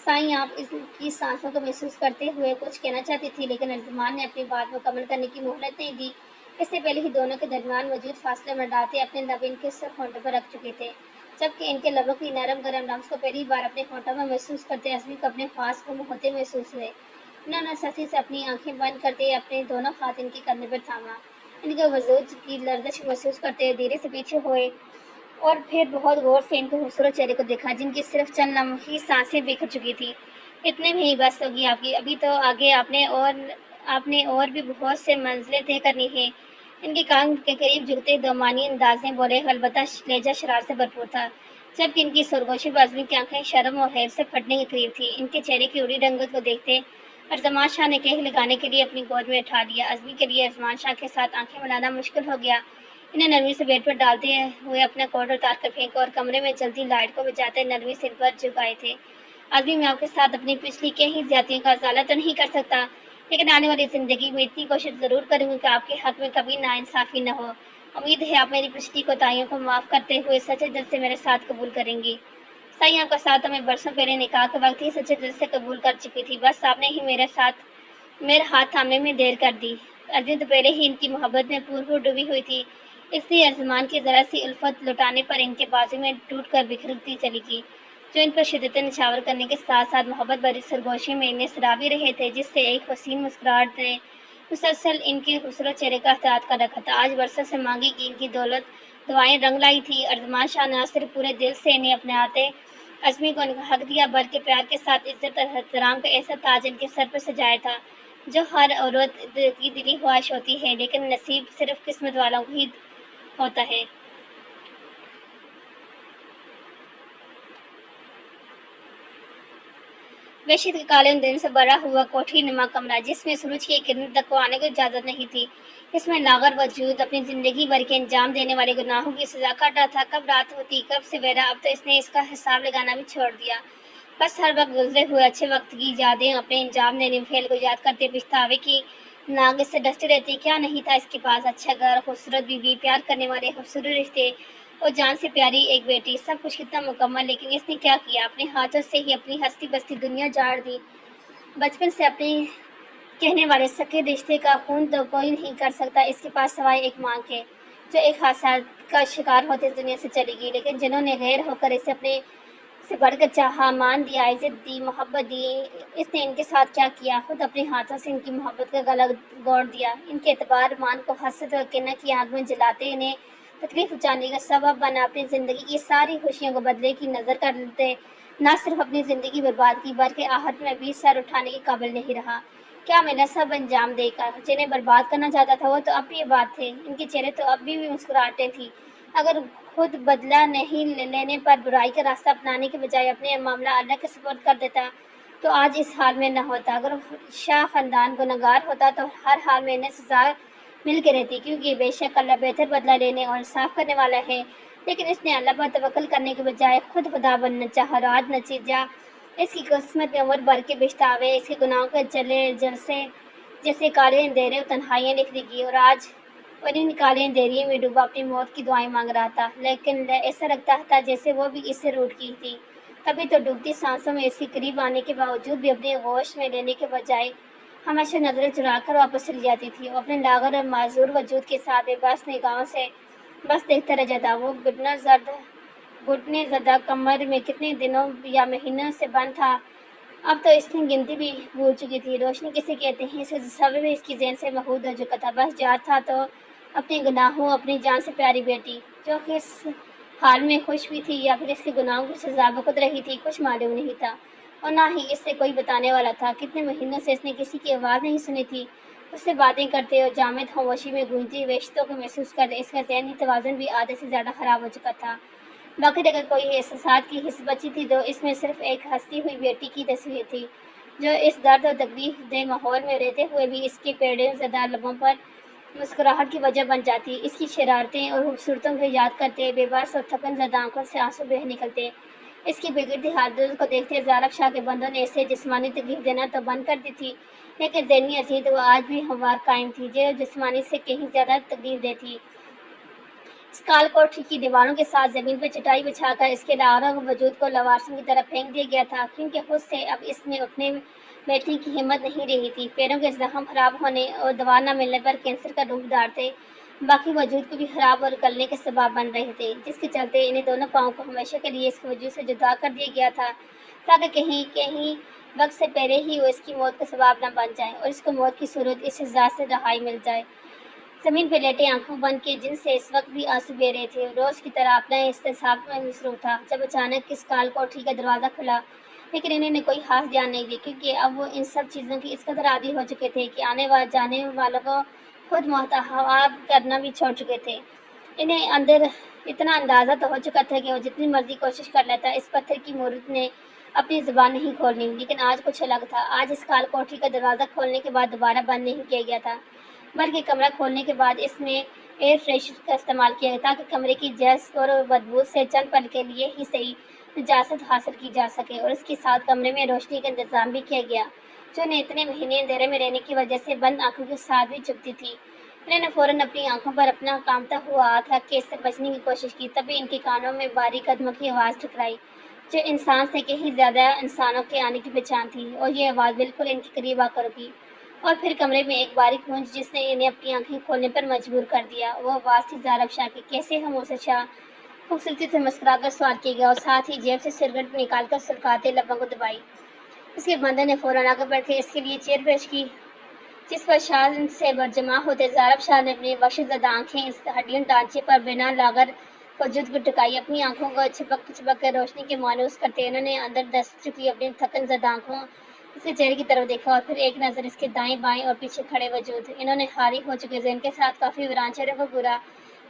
سائیں، آپ اس کی سانسوں کو محسوس کرتے ہوئے کچھ کہنا چاہتی تھی، لیکن ارجمان نے اپنی بات مکمل کرنے کی مہلت نہیں دی۔ اس سے پہلے ہی دونوں کے درمیان موجود فاصلے منڈاتے اپنے لب ان کے سر ہونٹوں پر رکھ چکے تھے، جبکہ ان کے لبوں کی نرم گرم لمس کو پہلی بار اپنے ہونٹوں میں محسوس کرتے عزمی کو اپنے خواص کو ہوتے محسوس ہوئے۔ انہوں نے سختی سے اپنی آنکھیں بند کرتے اپنے دونوں ہاتھ ان کے کندھے پر تھاما، ان کے وجود کی لرزش محسوس کرتے دھیرے سے پیچھے ہوئے اور پھر بہت غور سے ان کے خوبصورت چہرے کو دیکھا، جن کی صرف چند لمحی سانسیں بکھر چکی تھی۔ اتنے میں ہی بس ہوگی آپ کی، ابھی تو آگے آپ نے اور بھی بہت سے منزلیں طے کرنی ہیں۔ ان کے کان کے قریب جھکتے دومانی انداز میں بولے، البتہ لہجہ شرارت سے بھرپور تھا، جبکہ ان کی سرگوشی بازمی کی آنکھیں شرم اور حیب سے پھٹنے کے قریب تھی۔ ان کے چہرے کی اڑی رنگت کو دیکھتے ارجمان شاہ نے کہہ لگانے کے لیے اپنی گود میں اٹھا لیا۔ عزمی کے لیے ارجمان شاہ کے ساتھ آنکھیں ملانا مشکل ہو گیا۔ انہیں نرمی سے بیڈ پر ڈالتے ہوئے اپنا کوٹ اتار کر پھینکا اور کمرے میں جلتی لائٹ کو بجھاتے نرمی سے پر جھکائے تھے۔ عزمی، میں آپ کے ساتھ اپنی پچھلی کئی زیادتیوں کا ازالہ تو نہیں کر سکتا، لیکن آنے والی زندگی میں اتنی کوشش ضرور کروں گی کہ آپ کے حق میں کبھی ناانصافی نہ ہو۔ امید ہے آپ میری پچھلی کوتاہیوں کو معاف کرتے ہوئے سچے دل سے میرے ساتھ قبول کریں گی۔ سائیں، آپ کا ساتھ میں برسوں پہلے نکاح کے وقت ہی سچے دل سے قبول کر چکی تھی، بس آپ نے ہی میرا ہاتھ تھامنے میں دیر کر دی۔ عزمی تو پہلے ہی ان کی محبت میں پور ڈوبی ہوئی تھی، اس لیے ارجمان کی ذرا سی الفت لٹانے پر ان کے بازو میں ٹوٹ کر بکھرتی چلی گئی، جو ان پر شدت نچھاور کرنے کے ساتھ ساتھ محبت بھری سرگوشی میں انہیں سرا بھی رہے تھے، جس سے ایک حسین مسکراہٹ نے مسلسل ان کے خوبصورت چہرے کا احاطہ کر رکھا تھا۔ آج برسوں سے مانگی گئی ان کی دعائیں رنگ لائی تھی۔ ارجمان شاہ نے صرف پورے دل سے انہیں اپنے آتے عزمی کو حق دیا، بلکہ پیار کے ساتھ عزت اور احترام کا ایسا تاج ان کے سر پر سجایا تھا جو ہر عورت کی دلی خواہش ہوتی ہے، لیکن نصیب صرف قسمت والوں کو ہی ہوتا ہے۔ وحشت کے کالے اندھیرے سے بھرا ہوا کوٹھی نما کمرہ، جس میں سورج کی ایک کرن تک کو آنے کو اجازت نہیں تھی، اس میں لاغر وجود اپنی زندگی بھر کے انجام دینے والے گناہوں کی سزا کاٹ رہا تھا۔ کب رات ہوتی، کب سویرا، اب تو اس نے اس کا حساب لگانا بھی چھوڑ دیا۔ بس ہر وقت گزرے ہوئے اچھے وقت کی یادیں اپنے انجام دینے فعل کو یاد کرتے پچھتاوے کی ناک سے ڈستی رہتی۔ کیا نہیں تھا اس کے پاس؟ اچھا گھر، خوبصورت بیوی، پیار کرنے والے خوبصورت رشتے اور جان سے پیاری ایک بیٹی، سب کچھ کتنا مکمل، لیکن اس نے کیا کیا؟ اپنے ہاتھوں سے ہی اپنی ہستی بستی دنیا جاڑ دی۔ بچپن سے اپنی کہنے والے سکے رشتے کا خون تو کوئی نہیں کر سکتا اس کے پاس سوائے ایک ماں کے، جو ایک حادثات کا شکار ہوتے اس دنیا سے چلی گئی، لیکن جنہوں نے غیر ہو کر اسے اپنے سے بڑھ کر چاہا، مان دیا، عزت دی، محبت دی، اس نے ان کے ساتھ کیا کیا؟ خود اپنے ہاتھوں سے ان کی محبت کا گلا گھونٹ دیا، ان کے اعتبار مان کو حسد اور کینہ کی آگ میں جلاتے، انہیں تکلیف پہنچانے کا سبب بنا، اپنی زندگی کی ساری خوشیوں کو بدلے کی نظر کرتے نہ صرف اپنی زندگی برباد کی بلکہ آخر میں بھی سر اٹھانے کے قابل نہیں رہا۔ کیا ملا سب انجام دے کر؟ جنہیں برباد کرنا چاہتا تھا وہ تو اب بھی آباد تھے، ان کے چہرے تو اب بھی مسکراہٹیں تھیں۔ اگر خود بدلہ نہیں لینے پر برائی کا راستہ اپنانے کے بجائے اپنے معاملہ اللہ کے سپرد کر دیتا تو آج اس حال میں نہ ہوتا۔ اگر شاہ خاندان گنہگار ہوتا تو ہر حال میں انہیں سزا مل کے رہتی، کیونکہ بے شک اللہ بہتر بدلہ لینے اور انصاف کرنے والا ہے، لیکن اس نے اللہ پر توکل کرنے کے بجائے خود خدا بننا چاہا اور آج نتیجہ اس کی قسمت میں عمر بھر کے پچھتاوے، اس کے گناہوں کے جلے جلسے جیسے کالے اندھیرے اور تنہائیاں لکھ دی گئی، اور آج انہیں کالے اندھیرے میں ڈوبا اپنی موت کی دعائیں مانگ رہا تھا، لیکن ایسا لگتا تھا جیسے وہ بھی اس سے روٹ کی تھی۔ تبھی تو ڈوبتی سانسوں میں اس کے قریب آنے کے باوجود بھی اپنے ہوش میں لینے کے بجائے ہمیشہ نظریں چرا کر واپس چلی جاتی تھی۔ وہ اپنے لاغر اور معذور وجود کے ساتھ بے بس نگاہوں سے بس دیکھتا رہ جاتا۔ وہ گھٹنے زدہ کمر میں کتنے دنوں یا مہینوں سے بند تھا، اب تو اس کی گنتی بھی بھول چکی تھی۔ روشنی کسے کہتے ہیں اس کا تصور بھی اس کی ذہن سے محود ہو چکا تھا۔ بس یاد تھا تو اپنے گناہوں، اپنی جان سے پیاری بیٹی، جو کس حال میں خوش بھی تھی یا پھر اس کے گناہوں کی سزا بھگت رہی تھی، کچھ معلوم نہیں تھا، اور نہ ہی اس سے کوئی بتانے والا تھا۔ کتنے مہینوں سے اس نے کسی کی آواز نہیں سنی تھی، اس سے باتیں کرتے اور جامد خاموشی میں گونجتی وحشتوں کو محسوس کرتے اس کا ذہنی توازن بھی آدھے سے زیادہ خراب ہو چکا تھا۔ باقی اگر کوئی احساسات کی حص بچی تھی تو اس میں صرف ایک ہنستی ہوئی بیٹی کی تصویر تھی، جو اس درد اور تکلیف دہ ماحول میں رہتے ہوئے بھی اس کے پیڑے زدہ لبوں پر مسکراہٹ کی وجہ بن جاتی۔ اس کی شرارتیں اور خوبصورتیوں کو یاد کرتے بے بس اور تھکن زدہ آنکھوں سے آنسو بہہ نکلتے۔ اس کی بگڑتی حالت کو دیکھتے زارق شاہ کے بندوں نے اسے جسمانی تکلیف دینا تو بند کر دی تھی، لیکن ذہنی اذیت وہ آج بھی ہموار قائم تھی، جو جسمانی سے کہیں زیادہ تکلیف دہ تھی۔ اس کال کوٹھی کی دیواروں کے ساتھ زمین پر چٹائی بچھا کر اس کے لاغر وجود کو لوارسوں کی طرف پھینک دیا گیا تھا، کیونکہ خود سے اب اس میں اٹھنے بیٹھنے کی ہمت نہیں رہی تھی۔ پیروں کے زخم خراب ہونے اور دوا نہ ملنے پر کینسر کا روپ دھارتے باقی وجود کو بھی خراب اور گلنے کے سبب بن رہے تھے، جس کے چلتے انہیں دونوں پاؤں کو ہمیشہ کے لیے اس کے وجود سے جدا کر دیا گیا تھا، تاکہ کہیں وقت سے پہلے ہی وہ اس کی موت کا سبب نہ بن جائے اور اس کو موت کی صورت اس سزا سے رہائی مل جائے۔ زمین پہ لیٹے آنکھوں بند کے جن سے اس وقت بھی آنسو بہ رہے تھے، روز کی طرح اپنا احتساب میں مصروف تھا، جب اچانک اس کال کوٹھی کا دروازہ کھلا، لیکن انہیں نے کوئی خاص دھیان نہیں دیا، کیونکہ اب وہ ان سب چیزوں کی اس قدر عادی ہو چکے تھے کہ آنے جانے والوں کو خود محتاط کرنا بھی چھوڑ چکے تھے۔ انہیں اندر اتنا اندازہ تو ہو چکا تھا کہ وہ جتنی مرضی کوشش کر لیتا، اس پتھر کی مورت نے اپنی زبان نہیں کھولنی، لیکن آج کچھ الگ تھا۔ آج اس کال کوٹھی کا دروازہ کھولنے کے بعد دوبارہ بند نہیں کیا گیا تھا، بلکہ کمرہ کھولنے کے بعد اس میں ایئر فریشر کا استعمال کیا گیا تاکہ کمرے کی جس اور بدبو سے چند پل کے لیے ہی صحیح نجاست حاصل کی جا سکے، اور اس کے ساتھ کمرے میں روشنی کا انتظام بھی کیا گیا، جو انہیں اتنے مہینے اندھیرے میں رہنے کی وجہ سے بند آنکھوں کے ساتھ بھی چبھتی تھی۔ انہوں نے فوراً اپنی آنکھوں پر اپنا کانپتا ہوا ہاتھ رکھ کے اس سے بچنے کی کوشش کی، تبھی ان کے کانوں میں باریک قدموں کی آواز ٹکرائی، جو انسان سے کہیں زیادہ انسانوں کے آنے کی پہچان تھی، اور یہ آواز بالکل ان کے قریب آ کر رکی، اور پھر کمرے میں ایک باریک گونج جس نے انہیں اپنی آنکھیں کھولنے پر مجبور کر دیا۔ وہ آواز تھی زارق شاہ کی۔ کیسے ہم اسے شاہ؟ خوبصورتی سے مسکرا کر سوال کیا گیا، اور ساتھ ہی جیب سے سگریٹ نکال کر سلکاتے لبوں کو دبائی۔ اس کے بندے نے فوراً آگے بڑھ کے اس کے لیے چیئر پیش کی، جس پر شاہ سے برجمع ہوتے زارق شاہ نے اپنی وحشت زدہ آنکھیں اس ہڈیوں ڈھانچے پر بنا لاغر وجود پر ٹکائی، اپنی آنکھوں کو چھپک کر روشنی کے مانوس کرتے انہوں نے اندر دس چکی اپنی تھکن زدہ آنکھوں اس کے چہرے کی طرف دیکھا، اور پھر ایک نظر اس کے دائیں بائیں اور پیچھے کھڑے وجود، انہوں نے حاوی ہو چکے ذہن کے ساتھ کافی ویران چہروں کو گورا،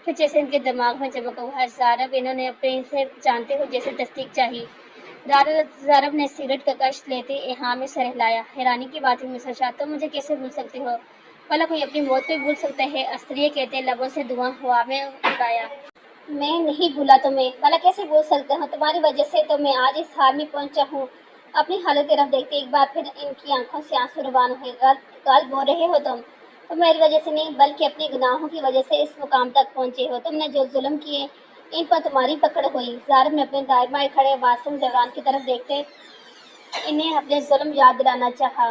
پھر جیسے ان کے دماغ میں چمکا ہوا ضرب انہوں نے اپنے سے جانتے ہوئے جیسے تصدیق چاہی۔ ضرب نے سگریٹ کا کش لیتے ایہام میں سر ہلایا۔ حیرانی کی بات ہے مسٹر شاہ، تم مجھے کیسے بھول سکتے ہو؟ بھلا کوئی اپنی موت کو بھول سکتا ہے؟ استریہ کہتے لبوں سے دھواں ہوا میں اڑایا۔ میں نہیں بھولا تمہیں، بھلا کیسے بھول سکتا ہوں؟ تمہاری وجہ سے تو میں آج اس حال میں پہنچا ہوں۔ اپنی حالت کی طرف دیکھتے ایک بار پھر ان کی آنکھوں سے آنسو روان ہوئے۔ غالب ہو رہے ہو تم میری وجہ سے نہیں بلکہ اپنے گناہوں کی وجہ سے اس مقام تک پہنچے ہو۔ تم نے جو ظلم کیے ان پر تمہاری پکڑ ہوئی۔ ضارب نے اپنے دائیں بائیں کھڑے معصوم جوان کی طرف دیکھتے انہیں اپنے ظلم یاد دلانا چاہا۔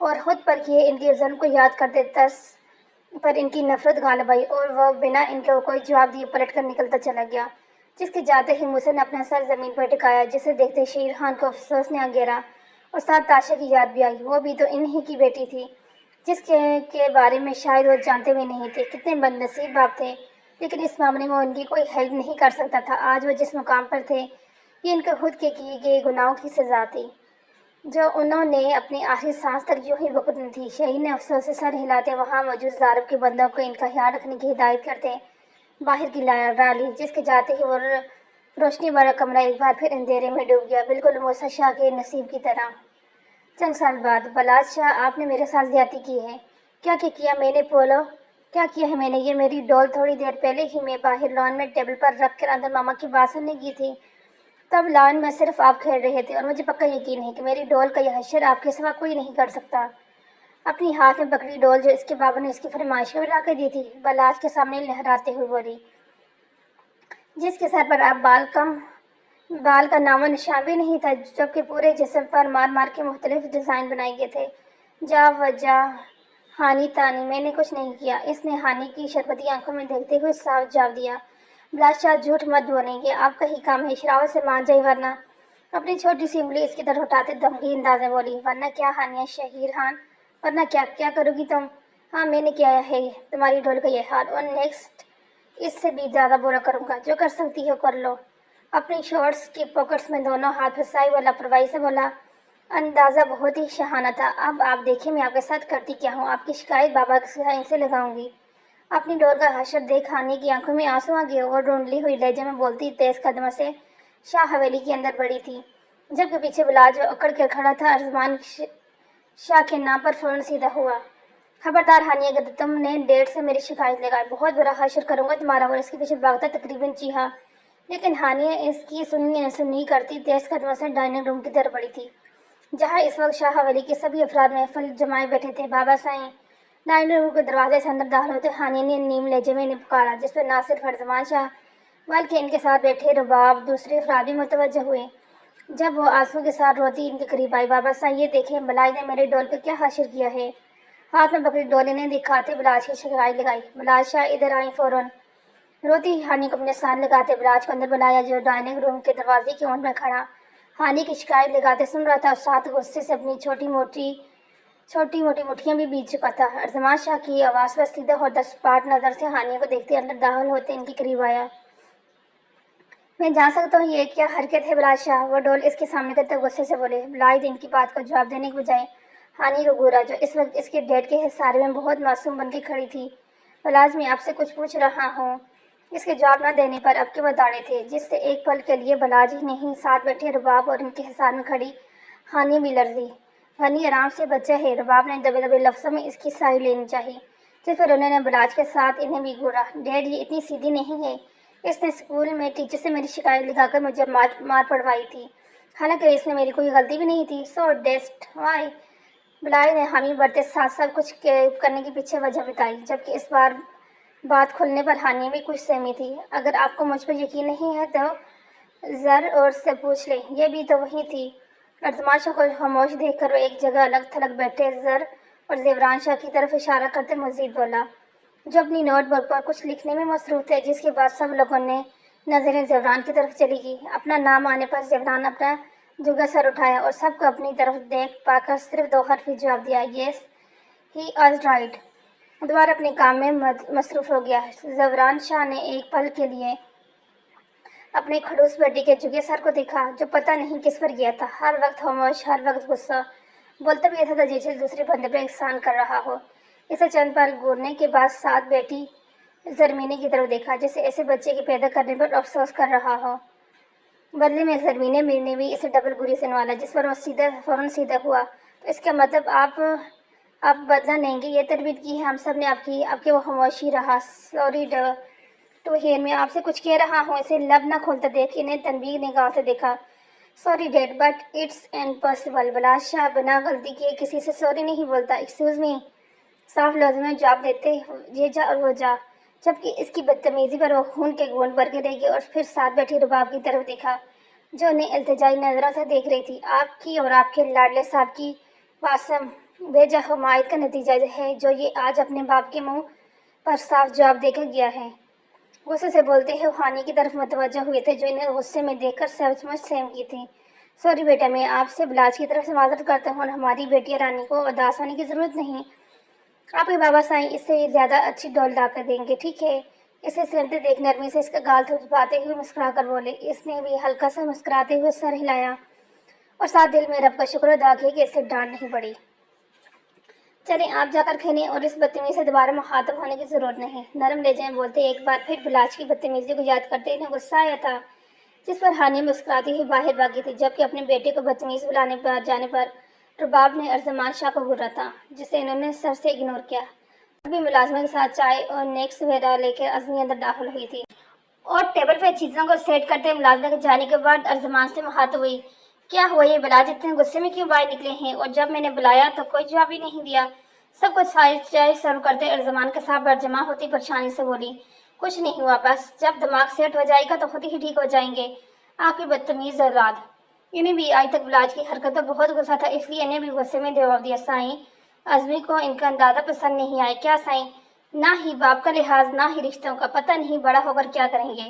اور خود پر کیے ان کے ظلم کو یاد کرتے تس پر ان کی نفرت غالب آئی اور وہ بنا ان کو کوئی جواب دیے پلٹ کر نکلتا چلا گیا۔ جس کے جاتے ہی موسیٰ نے اپنا سر زمین پر ٹکایا، جسے دیکھتے شیر خان کو افسوس نے گھیرا اور ساتھ تاشا کی یاد بھی آئی۔ وہ بھی تو انہی کی بیٹی تھی، جس کے بارے میں شاید وہ جانتے بھی نہیں تھے۔ کتنے بد نصیب باپ تھے، لیکن اس معاملے میں ان کی کوئی ہیلپ نہیں کر سکتا تھا۔ آج وہ جس مقام پر تھے، یہ ان کے خود کے کیے گئے گناہوں کی سزا تھی، جو انہوں نے اپنی آخری سانس تک یوں ہی بھگتنی تھی۔ شہید نے افسوس سے سر ہلاتے وہاں موجود ظالم کے بندوں کو ان کا خیال رکھنے کی ہدایت کرتے باہر کی راہ لی۔ جس کے جاتے ہی وہ روشنی والا کمرہ ایک بار پھر اندھیرے میں ڈوب گیا، بالکل موسیٰ شاہ کے نصیب کی طرح۔ چند سال بعد: بلاج شاہ، آپ نے میرے ساتھ زیادتی کی ہے۔ کیا کیا میں نے بولو؟ کیا کیا ہے میں نے؟ یہ میری ڈول تھوڑی دیر پہلے ہی میں باہر لان میں ٹیبل پر رکھ کر اندر ماما کی بات سننے کی تھی۔ تب لان میں صرف آپ کھیل رہے تھے اور مجھے پکا یقین ہے کہ میری ڈول کا یہ حشر آپ کے سوا کوئی نہیں کر سکتا۔ اپنی ہاتھ میں پکڑی ڈول جو اس کے بابا نے اس کی فرمائش پر لا کے دی تھی، بلاج کے سامنے لہراتے ہوئے بولی، جس کے سر پر اب بال کا نام و نشان بھی نہیں تھا، جبکہ پورے جسم پر مار مار کے مختلف ڈیزائن بنائے گئے تھے۔ جا وجہ ہانی تانی، میں نے کچھ نہیں کیا، اس نے ہانی کی شربتی آنکھوں میں دیکھتے ہوئے صاف جواب دیا۔ بلاج شاہ، جھوٹ مت بولیں، یہ آپ کا ہی کام ہے، شراوت سے مان جائے ورنہ۔ اپنی چھوٹی سی انگلی اس کی طرف اٹھاتے دھمکی انداز میں بولی، ورنہ کیا ہانیہ شہیر خان، ورنہ کیا کرو گی تم؟ ہاں، میں نے کیا ہے تمہاری ڈول کا یہ حال، اور نیکسٹ اس سے بھی زیادہ برا کروں گا۔ جو کر سکتی ہو کر لو۔ اپنی شارٹس کی پاکٹس میں دونوں ہاتھ پھنسائے وہ لاپرواہی سے بولا۔ اندازہ بہت ہی شاہانہ تھا۔ اب آپ دیکھیں میں آپ کے ساتھ کرتی کیا ہوں، آپ کی شکایت بابا سے لگاؤں گی۔ اپنی ڈول کا حشر دیکھ ہانی کی آنکھوں میں آنسو آ گئے اور ڈھونڈلی ہوئی لہجے میں بولتی تیز قدموں سے شاہ حویلی کے اندر بڑھی تھی، جبکہ پیچھے بلاج اکڑ کر کھڑا تھا۔ ارجمان شاہ کے نام پر فوراً سیدھا ہوا۔ خبردار ہانی، اگر تم نے ڈیڈ سے میری شکایت لگائی، بہت برا حشر کروں گا تمہارا۔ اور اس کے پیچھے بھاگتا تقریباً چیخا، لیکن ہانیہ اس کی سنی کرتی تیز قدموں سے ڈائننگ روم کی طرف بڑھی تھی، جہاں اس وقت شاہ حویلی کے سبھی افراد محفل جمائے بیٹھے تھے۔ بابا سائیں۔ ڈائننگ روم کے دروازے سے اندر داخل ہوتے ہانیہ نے نیم لہجے میں پکارا، جس پر نہ صرف ارجمان شاہ بلکہ ان کے ساتھ بیٹھے رباب دوسرے افراد بھی متوجہ ہوئے۔ جب وہ آنسو کے ساتھ روتی ان کے قریب آئی، بابا سائیں، یہ دیکھیں بلاج نے میرے ڈول پہ کیا حشر کیا ہے۔ ہاتھ میں پکڑی ڈول انہیں دکھاتے بلاج کی شکایت لگائی۔ بلاج شاہ ادھر آئیں فوراً۔ روتی ہانی کو اپنے ساتھ لگاتے بلاج کو اندر بلایا، جو ڈائننگ روم کے دروازے کی اونٹ میں کھڑا ہانی کی شکایت لگاتے سن رہا تھا اور ساتھ غصے سے اپنی چھوٹی موٹی مٹھیاں بھی بیچ چکا تھا۔ ارجمان شاہ کی آواز پر سیدھا اور سپاٹ نظر سے ہانیہ کو دیکھتے اندر داخل ہوتے ان کے قریب آیا۔ میں جان سکتا ہوں یہ کیا حرکت ہے بلاج شاہ؟ وہ ڈول اس کے سامنے کرتے غصے سے بولے۔ بلاج نے ان کی بات کو جواب دینے کے بجائے ہانی کو گھورا، جو اس وقت اس کے ڈیڈ کے حصارے میں بہت معصوم بن کے کھڑی تھی۔ بلاج، میں آپ سے کچھ پوچھ رہا ہوں۔ اس کے جواب نہ دینے پر اب کے وہ داڑھے تھے، جس سے ایک پل کے لیے بلاج ہی نہیں، ساتھ بیٹھے رباب اور ان کے حصار میں کھڑی ہانی بھی لرزی۔ ہنی، آرام سے، بچہ ہے۔ رباب نے دبے دبے لفظوں میں اس کی سائے لینی چاہی، جس پر انہوں نے بلاج کے ساتھ انہیں بھی گھورا۔ ڈیڈ، یہ اتنی سیدھی نہیں ہے، اس نے اسکول میں ٹیچر سے میری شکایت لگا کر مجھے مار پڑوائی تھی، حالانکہ اس میں میری کوئی غلطی بھی نہیں تھی۔ سو ڈیسٹ وائی؟ بلاج نے حامی بڑھتے ساتھ سب کچھ کرنے کے پیچھے وجہ بتائی، جبکہ اس بار بات کھلنے پر ہانی بھی کچھ سہمی تھی۔ اگر آپ کو مجھ پر یقین نہیں ہے تو زر اور سے پوچھ لیں، یہ بھی تو وہی تھی۔ ارجمان شاہ کو خاموش دیکھ کر وہ ایک جگہ الگ تھلگ بیٹھے زر اور زیوران شاہ کی طرف اشارہ کرتے مزید بولا، جو اپنی نوٹ بک پر کچھ لکھنے میں مصروف تھے، جس کے بعد سب لوگوں نے نظریں زیوران کی طرف چلی گئی۔ اپنا نام آنے پر زیوران اپنا جھکا سر اٹھایا اور سب کو اپنی طرف دیکھ پا کر صرف 2 حرفی جواب دیا، یس ہی از رائٹ۔ دوبارہ اپنے کام میں مصروف ہو گیا۔ زیوران شاہ نے ایک پل کے لیے اپنے کھڑوس بیٹی کے جھکے سر کو دیکھا، جو پتہ نہیں کس پر گیا تھا، ہر وقت خاموش، ہر وقت غصہ، بولتا بھی ایسا تھا جیسے دوسرے بندے پر احسان کر رہا ہو۔ اسے چند پل گھورنے کے بعد ساتھ بیٹھی زرمینے کی طرف دیکھا، جیسے ایسے بچے کے پیدا کرنے پر افسوس کر رہا ہو۔ بدلے میں زرمینے نے بھی اسے ڈبل گوری سے نوالا، جس پر وہ فوراً سیدھا ہوا۔ تو اس کا مطلب آپ بدلہ لیں گے؟ یہ تربیت کی ہے ہم سب نے آپ کی وہ خاموشی رہا۔ سوری ٹو ہیئر، میں آپ سے کچھ کہہ رہا ہوں۔ اسے لب نہ کھولتا دیکھ انہیں تنبیہ نگاہ سے دیکھا۔ Sorry dad, but it's impossible. Balaj Shah بنا غلطی کیے کسی سے سوری نہیں بولتا۔ ایکسکیوز می، صاف لفظوں میں جواب دیتے یہ جا اور وہ جا، جبکہ اس کی بدتمیزی پر وہ خون کے گھونٹ بھر کے رہ گئے اور پھر ساتھ بیٹھی رباب کی طرف دیکھا، جو انہیں التجائی نظروں سے دیکھ رہی تھی۔ آپ کی اور آپ کے لاڈلے صاحب کی قسم بھیجا حمایت کا نتیجہ ہے جو یہ آج اپنے باپ کے منہ پر صاف جواب دے کر گیا ہے۔ غصے سے بولتے ہوئے ہانی کی طرف متوجہ ہوئے تھے جو انہیں غصے میں دیکھ کر سچ مچ سہم کی تھی۔ سوری بیٹا، میں آپ سے بلاج کی طرف سے معذرت کرتا ہوں اور ہماری بیٹی رانی کو اداس ہونے کی ضرورت نہیں۔ آپ کے بابا سائیں اس سے زیادہ اچھی ڈول لا کر دیں گے، ٹھیک ہے؟ اسے سنتے دیکھ نرمی سے اس کا گال تھپتھپاتے ہوئے مسکرا کر بولے۔ اس نے بھی ہلکا سا مسکراتے ہوئے سر ہلایا اور ساتھ دل میں رب کا شکر ادا کیا کہ اسے ڈانٹ نہیں پڑی۔ چلیں آپ جا کر کھیلیں اور اس بدتمیزی سے دوبارہ مخاطب ہونے کی ضرورت نہیں۔ نرم لہجے میں بولتے ایک بار پھر بلاج کی بدتمیزی کو یاد کرتے انہیں غصہ آیا تھا جس پر ہانیہ مسکراتی ہوئی باہر بھاگی تھی، جبکہ اپنے بیٹے کو بدتمیز بلانے پر جانے پر رباب نے ارجمان شاہ کو گھورا تھا جسے انہوں نے سر سے اگنور کیا۔ ابھی ملازمہ کے ساتھ چائے اور نیکس وغیرہ لے کر ازمی اندر داخل ہوئی تھی اور ٹیبل پہ چیزوں کو سیٹ کرتے ملازمہ کے جانے کے بعد ارجمان سے مخاطب ہوئی، کیا ہوا یہ بلاج اتنے غصے میں کیوں باہر نکلے ہیں؟ اور جب میں نے بلایا تو کوئی جواب ہی نہیں دیا۔ سب کچھ چائے سرو کرتے ارجمان کے ساتھ برجمع ہوتی پریشانی سے بولی، کچھ نہیں ہوا، بس جب دماغ سیٹ ہو جائے گا تو خود ہی ٹھیک ہو جائیں گے آپ کی بدتمیز اولاد۔ انہیں بھی آج تک بلاج کی حرکت پر بہت غصہ تھا، اس لیے انہیں بھی غصے میں جواب دیا، سائیں ازمی کو ان کا اندازہ پسند نہیں آیا کیا سائیں؟ نہ ہی باپ کا لحاظ نہ ہی رشتوں کا، پتہ نہیں بڑا ہو کر کیا کریں گے۔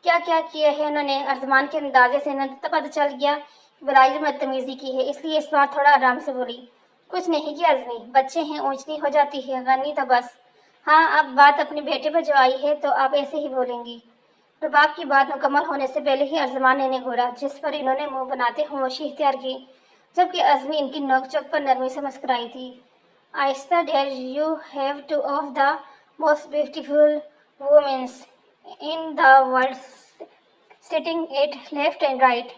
کیا کیا ہے انہوں نے؟ ارجمان کے اندازے سے انہیں تو پتہ چل گیا بلاج نے بدتمیزی کی ہے، اس لیے اس بار تھوڑا آرام سے بولی، کچھ نہیں کیا ازمی، بچے ہیں اونچ نیچ ہو جاتی ہے، غنی تو بس۔ ہاں اب بات اپنے بیٹے پر جو آئی ہے تو آپ ایسے ہی بولیں گی۔ رباب کی بات مکمل ہونے سے پہلے ہی ارجمان نے انہیں گھورا جس پر انہوں نے منہ بناتے خاموشی اختیار کی، جبکہ ازمی ان کی نوک چوک پر نرمی سے مسکرائی تھی۔ آہستہ dad you have two of the most beautiful womens in the world sitting at left and right.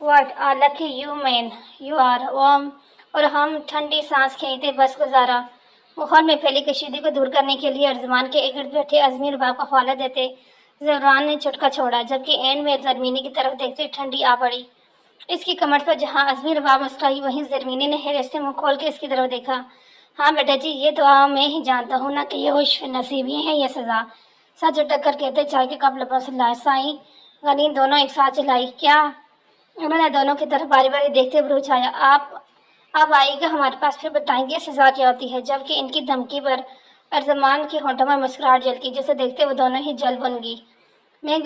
What a lucky you man you are. اور ہم ٹھنڈی سانس کھینچتے بس گزارا۔ ماحول میں پھیلی کشیدگی کو دور کرنے کے لیے ارجمان کے گرد بیٹھے ازمی رباب کو حوالہ دیتے زبران نے چٹکا چھوڑا، جبکہ عین میں زرمینی کی طرف دیکھتے ٹھنڈی آ پڑی۔ اس کی کمر پر جہاں ازمی رباب مسکرائی وہیں زرمینی نے حیرت سے منہ کھول کے اس کی طرف دیکھا۔ ہاں بیٹا جی، یہ تو میں ہی جانتا ہوں نہ کہ یہ خوش نصیبی ہے یا سزا، سر جھٹک کر کہتے چائے کے کپ لبوں سے لائے۔ سائیں غنی دونوں ایک ساتھ چلائی، کیا؟ انہوں نے دونوں کی طرف باری باری دیکھتے ہوئے اچھایا، آپ آئیے گا ہمارے پاس، پھر بتائیں گے سزا کیا ہوتی ہے۔ جبکہ ان کی دھمکی پر ارجمان کے ہونٹوں میں مسکراہٹ جھلکی جسے دیکھتے وہ دونوں ہی جل بن گئی۔ میں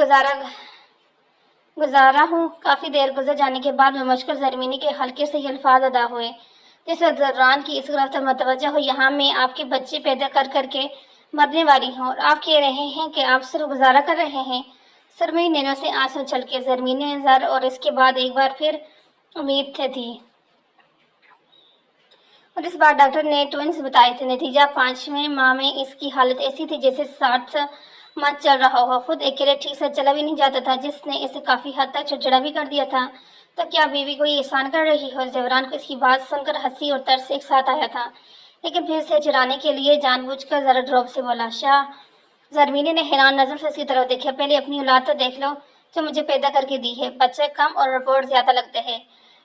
گزارا ہوں۔ کافی دیر گزر جانے کے بعد مشکل زرمینی کے ہلکے سے یہ الفاظ ادا ہوئے جس وقت زبران کی اس گرفت پر متوجہ ہو، یہاں میں آپ کے بچے پیدا کر کے مرنے والی ہوں اور آپ کہہ رہے ہیں کہ آپ صرف گزارا کر رہے ہیں۔ سرمئی نینوں سے آنسو چھلکے زرمینی نے زر اور اس کے بعد ایک بار پھر امید تھی اور اس بار ڈاکٹر نے ٹوئنز بتائے تھے۔ نتیجہ 5ویں ماہ میں اس کی حالت ایسی تھی جیسے 60 مت چل رہا ہو، خود اکیلے ٹھیک سے چلا بھی نہیں جاتا تھا جس نے اسے کافی حد تک چڑچڑا بھی کر دیا تھا۔ تو کیا بیوی کوئی احسان کر رہی ہو؟ زبران کو اس کی بات سن کر ہنسی اور ترس ایک ساتھ آیا تھا، لیکن پھر سے چڑھانے کے لیے جان بوجھ کر ذرا ڈراپ سے بولا، شاہ۔ زرمینی نے حیران نظر سے اس کی طرف دیکھا، پہلے اپنی اولاد تو دیکھ لو جو مجھے پیدا کر کے دی ہے، بچے کم اور رپورٹ زیادہ لگتے ہیں۔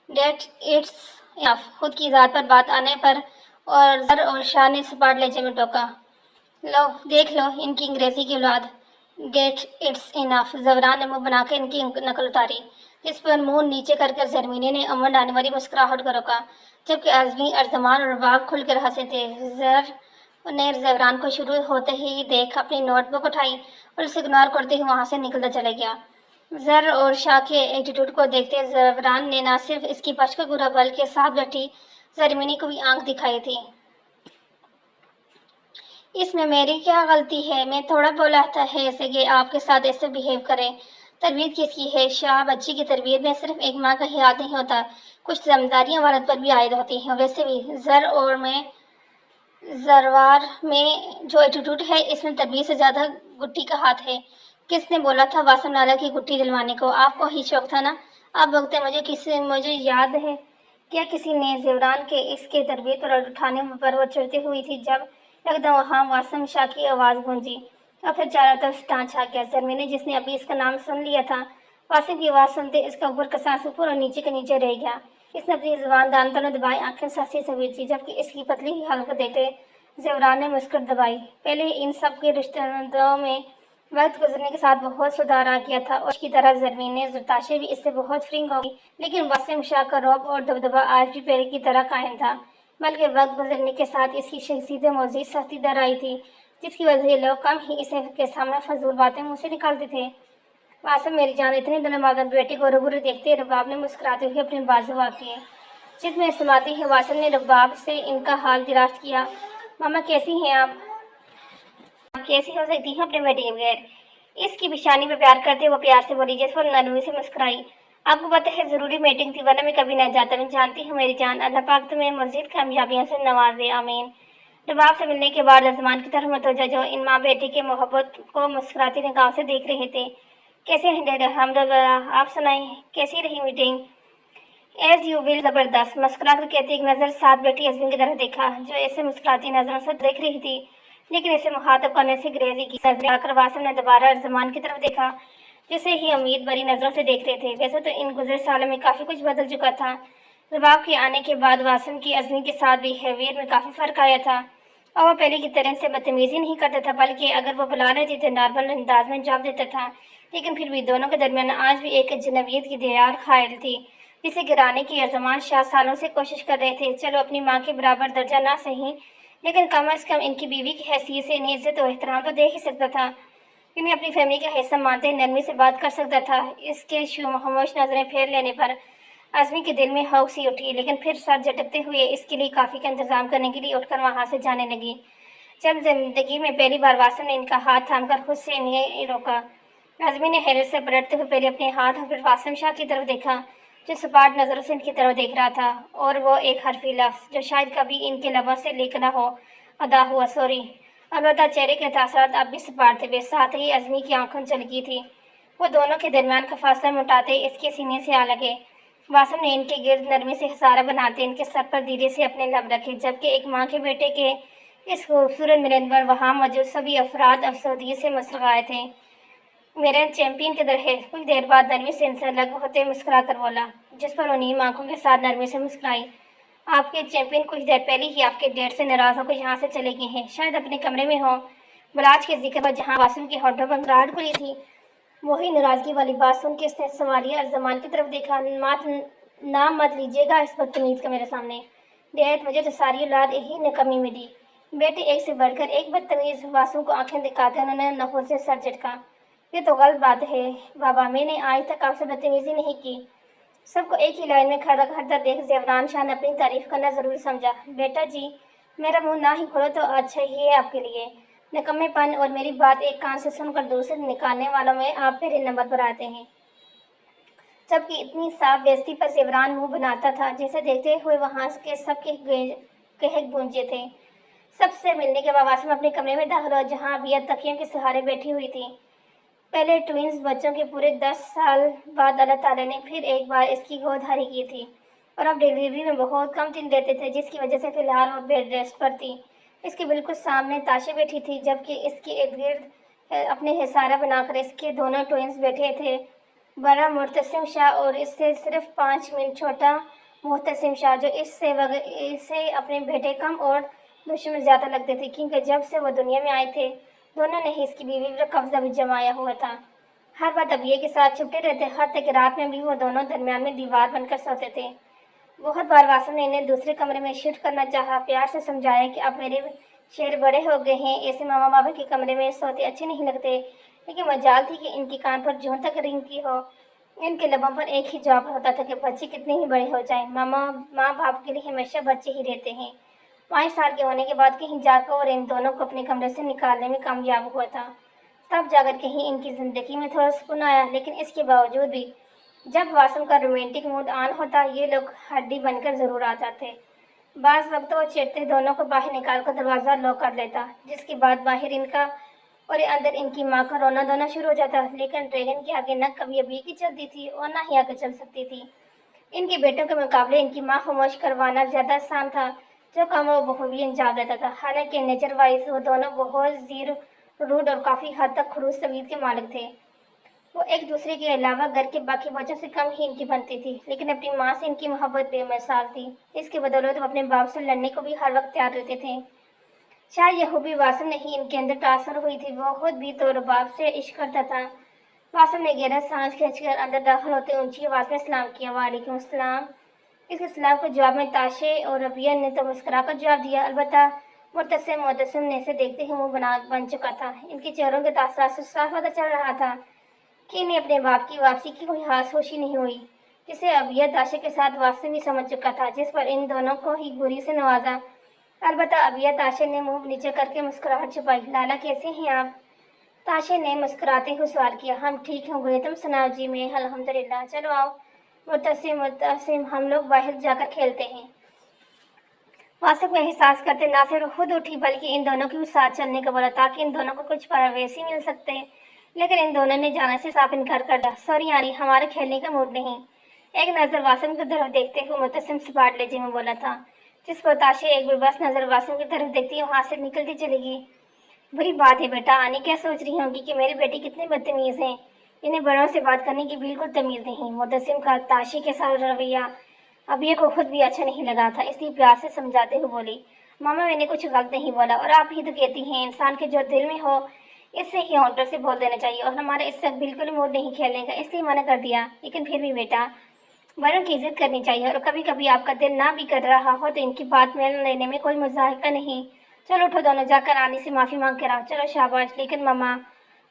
ڈیٹ اٹس انف۔ خود کی ذات پر بات آنے پر اور زر اور شاہ نے سپاٹ لہجے میں ٹوکا، لو دیکھ لو ان کی انگریزی کی اولاد۔ ڈیٹ اٹس انف۔ زبران نے منہ بنا کے ان کی نقل اتاری جس پر منہ نیچے کر کر زرمینی نے امن لانے والی مسکراہٹ کو روکا، جبکہ ازمی ارجمان اور رباب کھل کر ہنسے تھے۔ زر نے زبران کو شروع ہوتے ہی دیکھ اپنی نوٹ بک اٹھائی اور اسے اگنور کرتے ہوئے وہاں سے نکلتا چلا گیا۔ زر اور شاہ کے ایٹیٹیوڈ کو دیکھتے زبران نے نہ صرف اس کی پشت کو گھورا بلکہ ساتھ بیٹھی زرمینی کو بھی آنکھ دکھائی تھی۔ اس میں میری کیا غلطی ہے؟ میں تھوڑا بولا تھا ایسے کہ آپ کے ساتھ ایسے بہیو کریں۔ تربیت کس کی ہے شاہ؟ بچی کی تربیت میں صرف ایک ماں کا ہی ہاتھ نہیں ہوتا، کچھ ذمہ داریاں والد پر بھی عائد ہوتی ہیں۔ ویسے بھی زروار میں جو ایٹیٹیوڈ ہے اس میں تربیت سے زیادہ گٹی کا ہاتھ ہے۔ کس نے بولا تھا واسم لالا کی گٹی دلوانے کو؟ آپ کو ہی شوق تھا نا؟ آپ بکتے مجھے یاد ہے کیا کسی نے زبران کے اس کے تربیت پر اٹھانے پر وہ چڑھتی ہوئی تھی جب یکدم وہاں واسم شاہ کی آواز گونجی اور پھر چاروں طرف ٹانچ آ گیا۔ زرمینی جس نے ابھی اس کا نام سن لیا تھا، واسم کی آواز سنتے اس کا اوپر کا سانس اوپر اور نیچے کے نیچے رہ گیا۔ اس نے اپنی زبان دانتوں نے دبائی، آنکھیں سختی سے بھیجی، جبکہ اس کی پتلی ہی حلق دیکھتے زبران نے مسکر دبائی۔ پہلے ان سب کے رشتوں میں وقت گزرنے کے ساتھ بہت سدھار آ گیا تھا اور کی طرح زرمینی زرتاشے بھی اس سے بہت فرنگ ہو گئی، لیکن واسم شاہ کا رعب اور دبدبہ آج بھی پہلے کی طرح قائم تھا۔ بلکہ وقت گزرنے کے ساتھ اس کی شخصیت میں مزید سختی در آئی تھی، جس کی وجہ سے لوگ کم ہی اسے کے سامنے فضول باتیں منہ سے نکالتے تھے۔ واسم میری جان اتنے دنوں بعد بیٹی کو روبرو دیکھتے رباب نے مسکراتے ہوئے اپنے بازو کیے، جس میں سماتی ہے واسم نے رباب سے ان کا حال دراز کیا۔ ماما کیسی ہیں آپ کیسی ہو سکتی ہیں اپنے بیٹے کے بغیر؟ اس کی پیشانی پہ پیار کرتے وہ پیار سے بولی، جس پر نرمی سے مسکرائی۔ آپ کو پتہ ہے ضروری میٹنگ تھی ورنہ میں کبھی نہ جاتا۔ میں جانتی ہوں میری جان، اللہ پاک تمہیں مزید کامیابیوں سے نوازے، آمین۔ رباب سے ملنے کے بعد ازمان کی طرف متوجہ جو ان ماں بیٹے کے محبت کو مسکراتی نگاہوں سے دیکھ رہے تھے۔ کیسے ہیں ڈیڈ؟ الحمدللہ، آپ سنائیں کیسی رہی میٹنگ؟ ایز یو ول، زبردست، مسکرا کر کہتی ایک نظر ساتھ بیٹھی ازمین کی طرف دیکھا، جو ایسے مسکراتی نظروں سے دیکھ رہی تھی لیکن اسے مخاطب کرنے سے گریزی کی نظریں آ کر واسم نے دوبارہ ارجمان کی طرف دیکھا، جسے ہی امید بری نظروں سے دیکھ رہے تھے۔ ویسے تو ان گزرے سالوں میں کافی کچھ بدل چکا تھا۔ رباب کے آنے کے بعد واسم کی ازمین کے ساتھ بیہیویئر میں کافی فرق آیا تھا، اور وہ پہلے کی طرح سے بدتمیزی نہیں کرتا تھا، بلکہ اگر وہ بلا رہے تھے تو نارمل انداز میں جواب دیتا تھا۔ لیکن پھر بھی دونوں کے درمیان آج بھی ایک اجنبیت کی دیوار قائم تھی، جسے گرانے کی ارجمان شاہ سالوں سے کوشش کر رہے تھے۔ چلو اپنی ماں کے برابر درجہ نہ صحیح، لیکن کم از کم ان کی بیوی کی حیثیت سے انہیں عزت و احترام تو دے ہی سکتا تھا، انہیں اپنی فیملی کا حصہ مانتے نرمی سے بات کر سکتا تھا۔ اس کے خاموش نظریں پھیر لینے پر ازمی کے دل میں ہوک سی اٹھی، لیکن پھر سر جھٹکتے ہوئے اس کے لیے کافی کا انتظام کرنے کے لیے اٹھ کر وہاں سے جانے لگی۔ جب زندگی میں پہلی بار واسم نے ان کا ہاتھ تھام کر خود سے انہیں روکا، ازمی نے حیرت سے پلٹتے ہوئے پہلے اپنے ہاتھ اور پھر واسم شاہ کی طرف دیکھا، جو سپاٹ نظروں سے ان کی طرف دیکھ رہا تھا، اور وہ ایک حرفی لفظ جو شاید کبھی ان کے لبوں سے نکلا ہو ادا ہوا، سوری۔ البتہ چہرے کے تاثرات اب بھی سپاٹ تھے، ساتھ ہی ازمی کی آنکھوں چمکی تھی۔ وہ دونوں کے درمیان کا فاصلہ مٹاتے اس کے سینے سے آ لگے۔ واسم نے ان کے گرد نرمی سے حصارہ بناتے ان کے سر پر دھیرے سے اپنے لب رکھے، جبکہ ایک ماں کے بیٹے کے اس خوبصورت ملن پر وہاں موجود سبھی افراد افسردگی سے مسرائے تھے۔ میرے چیمپئن کدھر ہے؟ کچھ دیر بعد نرمی سے ان سے الگ ہوتے مسکرا کر بولا، جس پر انہیں آنکھوں کے ساتھ نرمی سے مسکرائی۔ آپ کے چیمپئن کچھ دیر پہلے ہی آپ کے ڈیڈ سے ناراض ہو کر یہاں سے چلے گئے ہیں، شاید اپنے کمرے میں ہوں۔ بلاج کے ذکر پر جہاں واسم کے ہونٹوں پر مسکراہٹ کھلی تھی، وہی ناراضگی والی بات سن کے اس نے سوالیہ ارجمان کی طرف دیکھا۔ نام مت لیجیے گا اس بدتمیز کا میرے سامنے۔ ڈیڈ، مجھے تو ساری اولاد یہی نکمی ملی، بیٹے ایک سے بڑھ کر ایک بدتمیز۔ واسم کو آنکھیں دکھاتے انہوں نے نخوت سے سر جھٹکا۔ یہ تو غلط بات ہے بابا، میں نے آج تک آپ سے بدتمیزی نہیں کی۔ سب کو ایک ہی لائن میں کھڑا دیکھ زیوران شاہ نے اپنی تعریف کرنا ضروری سمجھا۔ بیٹا جی، میرا منہ نہ ہی کھولو تو اچھا ہی ہے آپ کے لیے۔ نکمے پن اور میری بات ایک کان سے سن کر دوسرے نکالنے والوں میں آپ پہلے نمبر پر آتے ہیں، جبکہ اتنی صاف بےعزتی پر زیوران منہ بناتا تھا جسے دیکھتے ہوئے وہاں کے سب کے قہق گونجے تھے۔ سب سے ملنے کے بعد واسم اپنے کمرے میں داخل ہوا، جہاں ابیت تکیوں کے سہارے بیٹھی ہوئی تھی۔ پہلے ٹوئنز بچوں کے پورے 10 سال بعد اللہ تعالیٰ نے پھر ایک بار اس کی گودہاری کی تھی، اور اب ڈیلیوری میں بہت کم دن دیتے تھے، جس کی وجہ سے فی الحال وہ بیڈ ریسٹ پر تھی۔ اس کے بالکل سامنے تاشا بیٹھی تھی، جبکہ اس کے ارد گرد اپنے حصارہ بنا کر اس کے دونوں ٹوئنز بیٹھے تھے، بڑا مرتسم شاہ اور اس سے صرف 5 منٹ چھوٹا محتسم شاہ، جو اس سے اپنے بیٹے کم اور دشمن زیادہ لگتے تھے، کیونکہ جب سے وہ دنیا میں آئے تھے دونوں نے ہی اس کی بیوی پر قبضہ بھی جمایا ہوا تھا۔ ہر وقت ابیہ کے ساتھ چھپٹے رہتے، حتیٰ کہ رات میں بھی وہ دونوں درمیان میں دیوار بن کر سوتے تھے۔ بہت بار واسم نے انہیں دوسرے کمرے میں شفٹ کرنا چاہا، پیار سے سمجھایا کہ اب میرے شیر بڑے ہو گئے ہیں، ایسے ماما بابا کے کمرے میں سوتے اچھے نہیں لگتے، لیکن مجال تھی کہ ان کی کان پر جون تک رینگتی ہو۔ ان کے لبوں پر ایک ہی جواب ہوتا تھا کہ بچے کتنے ہی بڑے ہو جائیں، ماں باپ کے لیے ہمیشہ بچے ہی رہتے ہیں۔ 5 سال کے ہونے کے بعد کہیں جا کر اور ان دونوں کو اپنے کمرے سے نکالنے میں کامیاب ہوا تھا، تب جا کر کہیں ان کی زندگی میں تھوڑا سکون آیا۔ لیکن اس کے باوجود بھی جب واسم کا رومانٹک موڈ آن ہوتا، یہ لوگ ہڈی بن کر ضرور آ جاتے۔ بعض وقت وہ چیختے دونوں کو باہر نکال کر دروازہ لاک کر لیتا، جس کے بعد باہر ان کا اور اندر ان کی ماں کا رونا دھونا شروع ہو جاتا۔ لیکن ڈریگن کے آگے نہ کبھی ابھی کی چلتی تھی اور نہ ہی آگے چل سکتی تھی۔ ان کے بیٹوں کے مقابلے ان کی ماں خاموش کروانا زیادہ آسان تھا، جو کام وہ بخوبی انجام دیتا تھا۔ حالانکہ نیچر وائز وہ دونوں بہت زیر روڈ اور کافی حد تک خلوص طبیعت کے مالک تھے۔ وہ ایک دوسرے کے علاوہ گھر کے باقی بچوں سے کم ہی ان کی بنتی تھی، لیکن اپنی ماں سے ان کی محبت بے مثال تھی۔ اس کے بدولت وہ اپنے باپ سے لڑنے کو بھی ہر وقت تیار رہتے تھے۔ شاید یہ خوبی واسم نے ہی ان کے اندر تاثر ہوئی تھی، وہ خود بھی تو رباب سے عشق کرتا تھا۔ واسم نے گہرا سانس کھینچ کر اندر داخل ہوتے اونچی آواز میں سلام کیا۔ وعلیکم السلام۔ اس کے سلام کے جواب میں تاشے اور ربیہ نے تو مسکرا کر جواب دیا۔ البتہ معتصم نے اسے دیکھتے ہی منہ بن چکا تھا۔ ان کے چہروں کے تاثرات سے صاف پتہ چل رہا تھا کہ انہیں اپنے باپ کی واپسی کی کوئی خاص خوشی نہیں ہوئی، جسے ابیہ تاشے کے ساتھ واسطے بھی سمجھ چکا تھا، جس پر ان دونوں کو ہی بری سے نوازا۔ البتہ ابیہ تاشے نے منہ نیچے کر کے مسکراہٹ چھپائی۔ لالا کیسے ہیں آپ؟ تاشے نے مسکراتے ہوئے سوال کیا۔ ہم ٹھیک ہوں گے، تم سناؤ؟ جی میں الحمدللہ۔ چلو آؤ معتصم ہم لوگ باہر جا کر کھیلتے ہیں۔ واسق میں احساس کرتے نہ صرف خود اٹھی بلکہ ان دونوں کے بھی ساتھ چلنے کا بولا تاکہ ان دونوں کو کچھ پرویسی مل سکتے، لیکن ان دونوں نے جانے سے صاف انکار کر دیا۔ سوری آنی، ہمارے کھیلنے کا موڈ نہیں۔ ایک نظر واسم کی طرف دیکھتے ہوئے معتصم سپاٹ لہجے میں بولا تھا، جس پر تاشے ایک بے بس نظر واسم کی طرف دیکھتی وہاں سے نکلتی چلی گئی۔ بری بات ہے بیٹا، آنی کیا سوچ رہی ہوں گی کہ میری بیٹی کتنی بدتمیز ہے، انہیں بڑوں سے بات کرنے کی بالکل تمیز نہیں۔ معتصم کا تاشے کے ساتھ رویہ ابیہ کو خود بھی اچھا نہیں لگا تھا، اس لیے پیار سے سمجھاتے ہوئے بولی، ماما میں نے کچھ غلط نہیں بولا، اور آپ ہی تو کہتی ہیں انسان کے جو دل میں ہو اس سے ہی ہونٹوں سے بول دینا چاہیے، اور ہمارا اس وقت بالکل موڈ نہیں کھیلنے کا، اس لیے منع کر دیا۔ لیکن پھر بھی بیٹا، بڑوں کی عزت کرنی چاہیے، اور کبھی کبھی آپ کا دل نہ بھی کر رہا ہو تو ان کی بات میں لینے میں کوئی مضحکہ نہیں۔ چلو اٹھو دونوں، جا کر آنی سے معافی مانگ کر آؤ۔ چلو شاباش۔ لیکن ماما،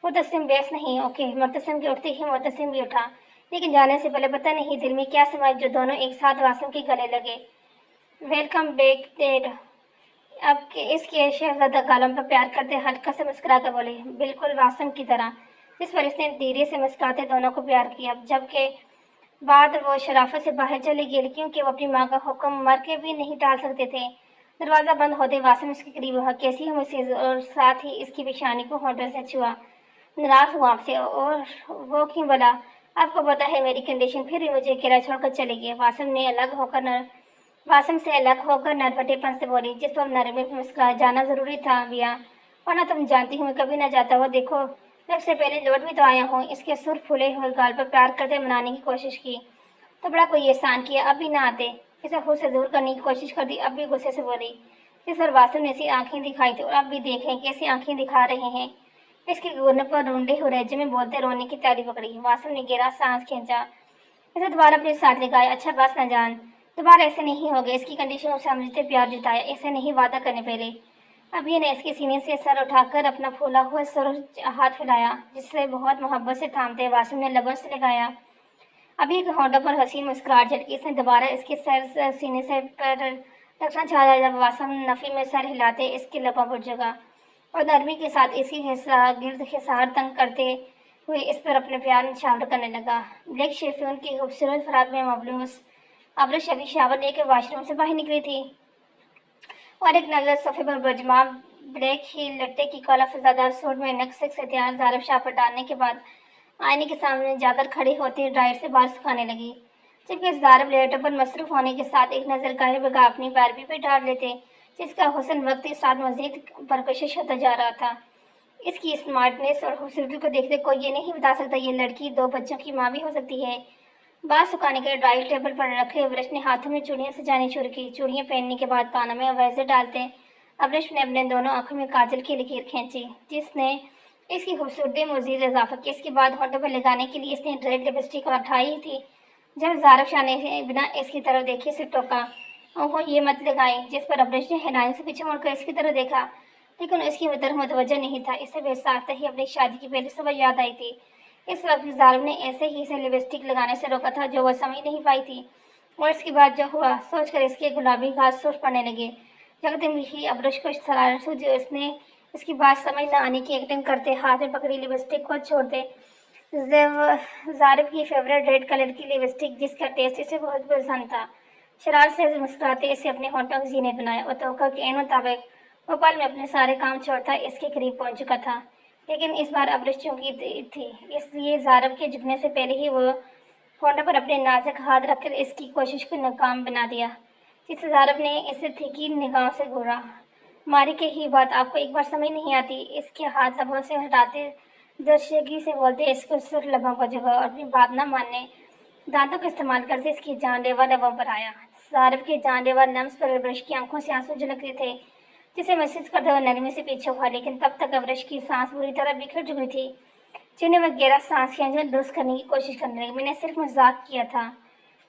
معتصم بیس نہیں۔ اوکے۔ معتصم کے اٹھتے ہی معتصم بھی اٹھا، لیکن جانے سے پہلے پتہ نہیں دل میں کیا سمجھ جو دونوں ایک ساتھ واسم کے گلے لگے۔ Welcome back dad. اب اس کے شہزادہ کالم پر پیار کرتے ہلکا سے مسکرا کر بولے، بالکل واسم کی طرح، جس پر اس نے دھیرے سے مسکراتے دونوں کو پیار کیا۔ جبکہ بعد وہ شرافت سے باہر چلے گئے، کیونکہ وہ اپنی ماں کا حکم مر کے بھی نہیں ٹال سکتے تھے۔ دروازہ بند ہوتے واسم اس کے قریب ہوا، کیسی ہوں مسز، اور ساتھ ہی اس کی پیشانی کو ہونٹوں سے چھوا۔ ناراض ہوں آپ سے۔ اور وہ کیوں بلا؟ آپ کو پتا ہے میری کنڈیشن۔ پھر بھی مجھے اکیلا چھوڑ کر چلے گئے۔ واسم سے الگ ہو کر نرپٹے پن سے بولی، جس پر نرمی پہ مسکرایا، جانا ضروری تھا بیا، ورنہ تم جانتی ہوں میں کبھی نہ جاتا۔ وہ دیکھو، وقت سے پہلے لوٹ بھی تو آیا ہوں۔ اس کے سرخ پھولے ہوئے گال پر پیار کرتے منانے کی کوشش کی، تو بڑا کوئی احسان کیا، اب بھی نہ آتے۔ اسے خود سے دور کرنے کی کوشش کر دی، اب بھی غصے سے بولی، جس پر واسم نے ایسی آنکھیں دکھائی تھی، اور اب بھی دیکھیں کیسی آنکھیں دکھا رہے ہیں۔ اس کے گورنے پر رونڈے ہوئے لہجے میں بولتے رونے کی تیاری پکڑی۔ واسم نے گہرا سانس کھینچا، اسے دوبارہ اپنے ساتھ لے گیا۔ اچھا بس نہ جان، دوبارہ ایسے نہیں ہوگا۔ اس کی کنڈیشن اسے سمجھتے پیار جتایا، ایسے نہیں وعدہ کرنے پہلے۔ ابھی نے اس کے سینے سے سر اٹھا کر اپنا پھولا ہوا سرخ ہاتھ پھیلایا، جس سے بہت محبت سے تھامتے واسم نے لبوں سے لگایا۔ ابھی کے ہونٹوں پر حسین مسکراہٹ جھلکی، اس نے دوبارہ اس کے سر سینے سے پر رکھنا چاہا، جب واسم نفی میں سر ہلاتے اس کے لبوں پر جگا، اور نرمی کے ساتھ اسی گرد حصار تنگ کرتے ہوئے اس پر اپنے پیار نچھاور کرنے لگا۔ بلیک شیفون کی خوبصورت فراق میں ملبوس ابرش ابھی شاور لے کے واش روم سے باہر نکلی تھی، اور ایک نظر صفحے پر برجماں بلیک ہیل لٹے کی کالا فضادار سوٹ میں نقص سے تیار زارب شاہ پر ڈالنے کے بعد آئینے کے سامنے جا کر کھڑی ہوتی ڈرائر سے بال سکھانے لگی، جبکہ زارب لیٹوں پر مصروف ہونے کے ساتھ ایک نظر گاہے بگاہ اپنی پیروی پہ ڈال لیتے، جس کا حسن وقت کے ساتھ مزید پرکشش ہوتا جا رہا تھا۔ اس کی اسمارٹنیس اور خوبصورتی کو دیکھتے کوئی یہ نہیں بتا سکتا یہ لڑکی 2 بچوں کی ماں بھی ہو سکتی ہے۔ بال سکھانے کے ڈرائر ٹیبل پر رکھے ابرش نے ہاتھوں میں چوڑیاں سجانی شروع کی۔ چوڑیاں پہننے کے بعد کانوں میں آویزیں ڈالتے ابرش نے اپنے دونوں آنکھوں میں کاجل کی لکیر کھینچی، جس نے اس کی خوبصورتی میں مزید اضافہ کیا۔ اس کے بعد ہونٹوں پر لگانے کے لیے اس نے ریڈ لپسٹک اٹھائی تھی، جب زارب شاہ نے بنا اس کی طرف دیکھے اسے ٹوکا، اوہو یہ مت لگائیں، جس پر ابرش نے حیرانی سے پیچھے مڑ کر اس کی طرف دیکھا، لیکن اس کی طرف متوجہ نہیں تھا۔ اسے بے ساختہ ہی اپنی شادی کی پہلی صبح یاد آئی تھی۔ اس وقت زارب نے ایسے ہی اسے لپسٹک لگانے سے روکا تھا جو وہ سمجھ نہیں پائی تھی، اور اس کے بعد جو ہوا سوچ کر اس کے گلابی گال سرخ پڑنے لگے۔ یکدم ہی ابرش کو شرارت ہوئی، جو اس نے اس کی بات سمجھ نہ آنے کی ایکٹنگ کرتے ہاتھ میں پکڑی لپسٹک کو چھوڑتے زارب کی فیوریٹ ریڈ کلر کی لپسٹک، جس کا ٹیسٹ اسے بہت پسند تھا، شرارت سے مسکراتے اسے اپنے ہونٹوں کے زینے بنایا، اور توقع کے عین مطابق وہ پل میں اپنے سارے کام چھوڑتا اس کے قریب پہنچ چکا تھا۔ لیکن اس بار ابرش چونکی تھی، اس لیے زارب کے جھکنے سے پہلے ہی وہ ہونٹوں پر اپنے نازک ہاتھ رکھ کر اس کی کوشش کو ناکام بنا دیا، جس سے زارب نے اسے تھکی نگاہوں سے گھورا۔ ماری کے ہی بات آپ کو ایک بار سمجھ نہیں آتی؟ اس کے ہاتھ لبوں سے ہٹاتے درشگی سے بولتے اس کو سرخ لبوں پر جگہ، اور اپنی بات نہ ماننے دانتوں کا استعمال کرتے اس کی جان لیوا لبوں پر آیا۔ زارب کے جان لیوا لمس پر ابرش کی آنکھوں سے آنسو جھلک رہے تھے، جسے محسوس کرتے ہوئے نرمی سے پیچھے ہوا، لیکن تب تک ابرش کی سانس بری طرح بکھر چکی تھی، جنہیں وہ گہرا سانس کھینچ کر درست کرنے کی کوشش کرنے لگی۔ میں نے صرف مذاق کیا تھا،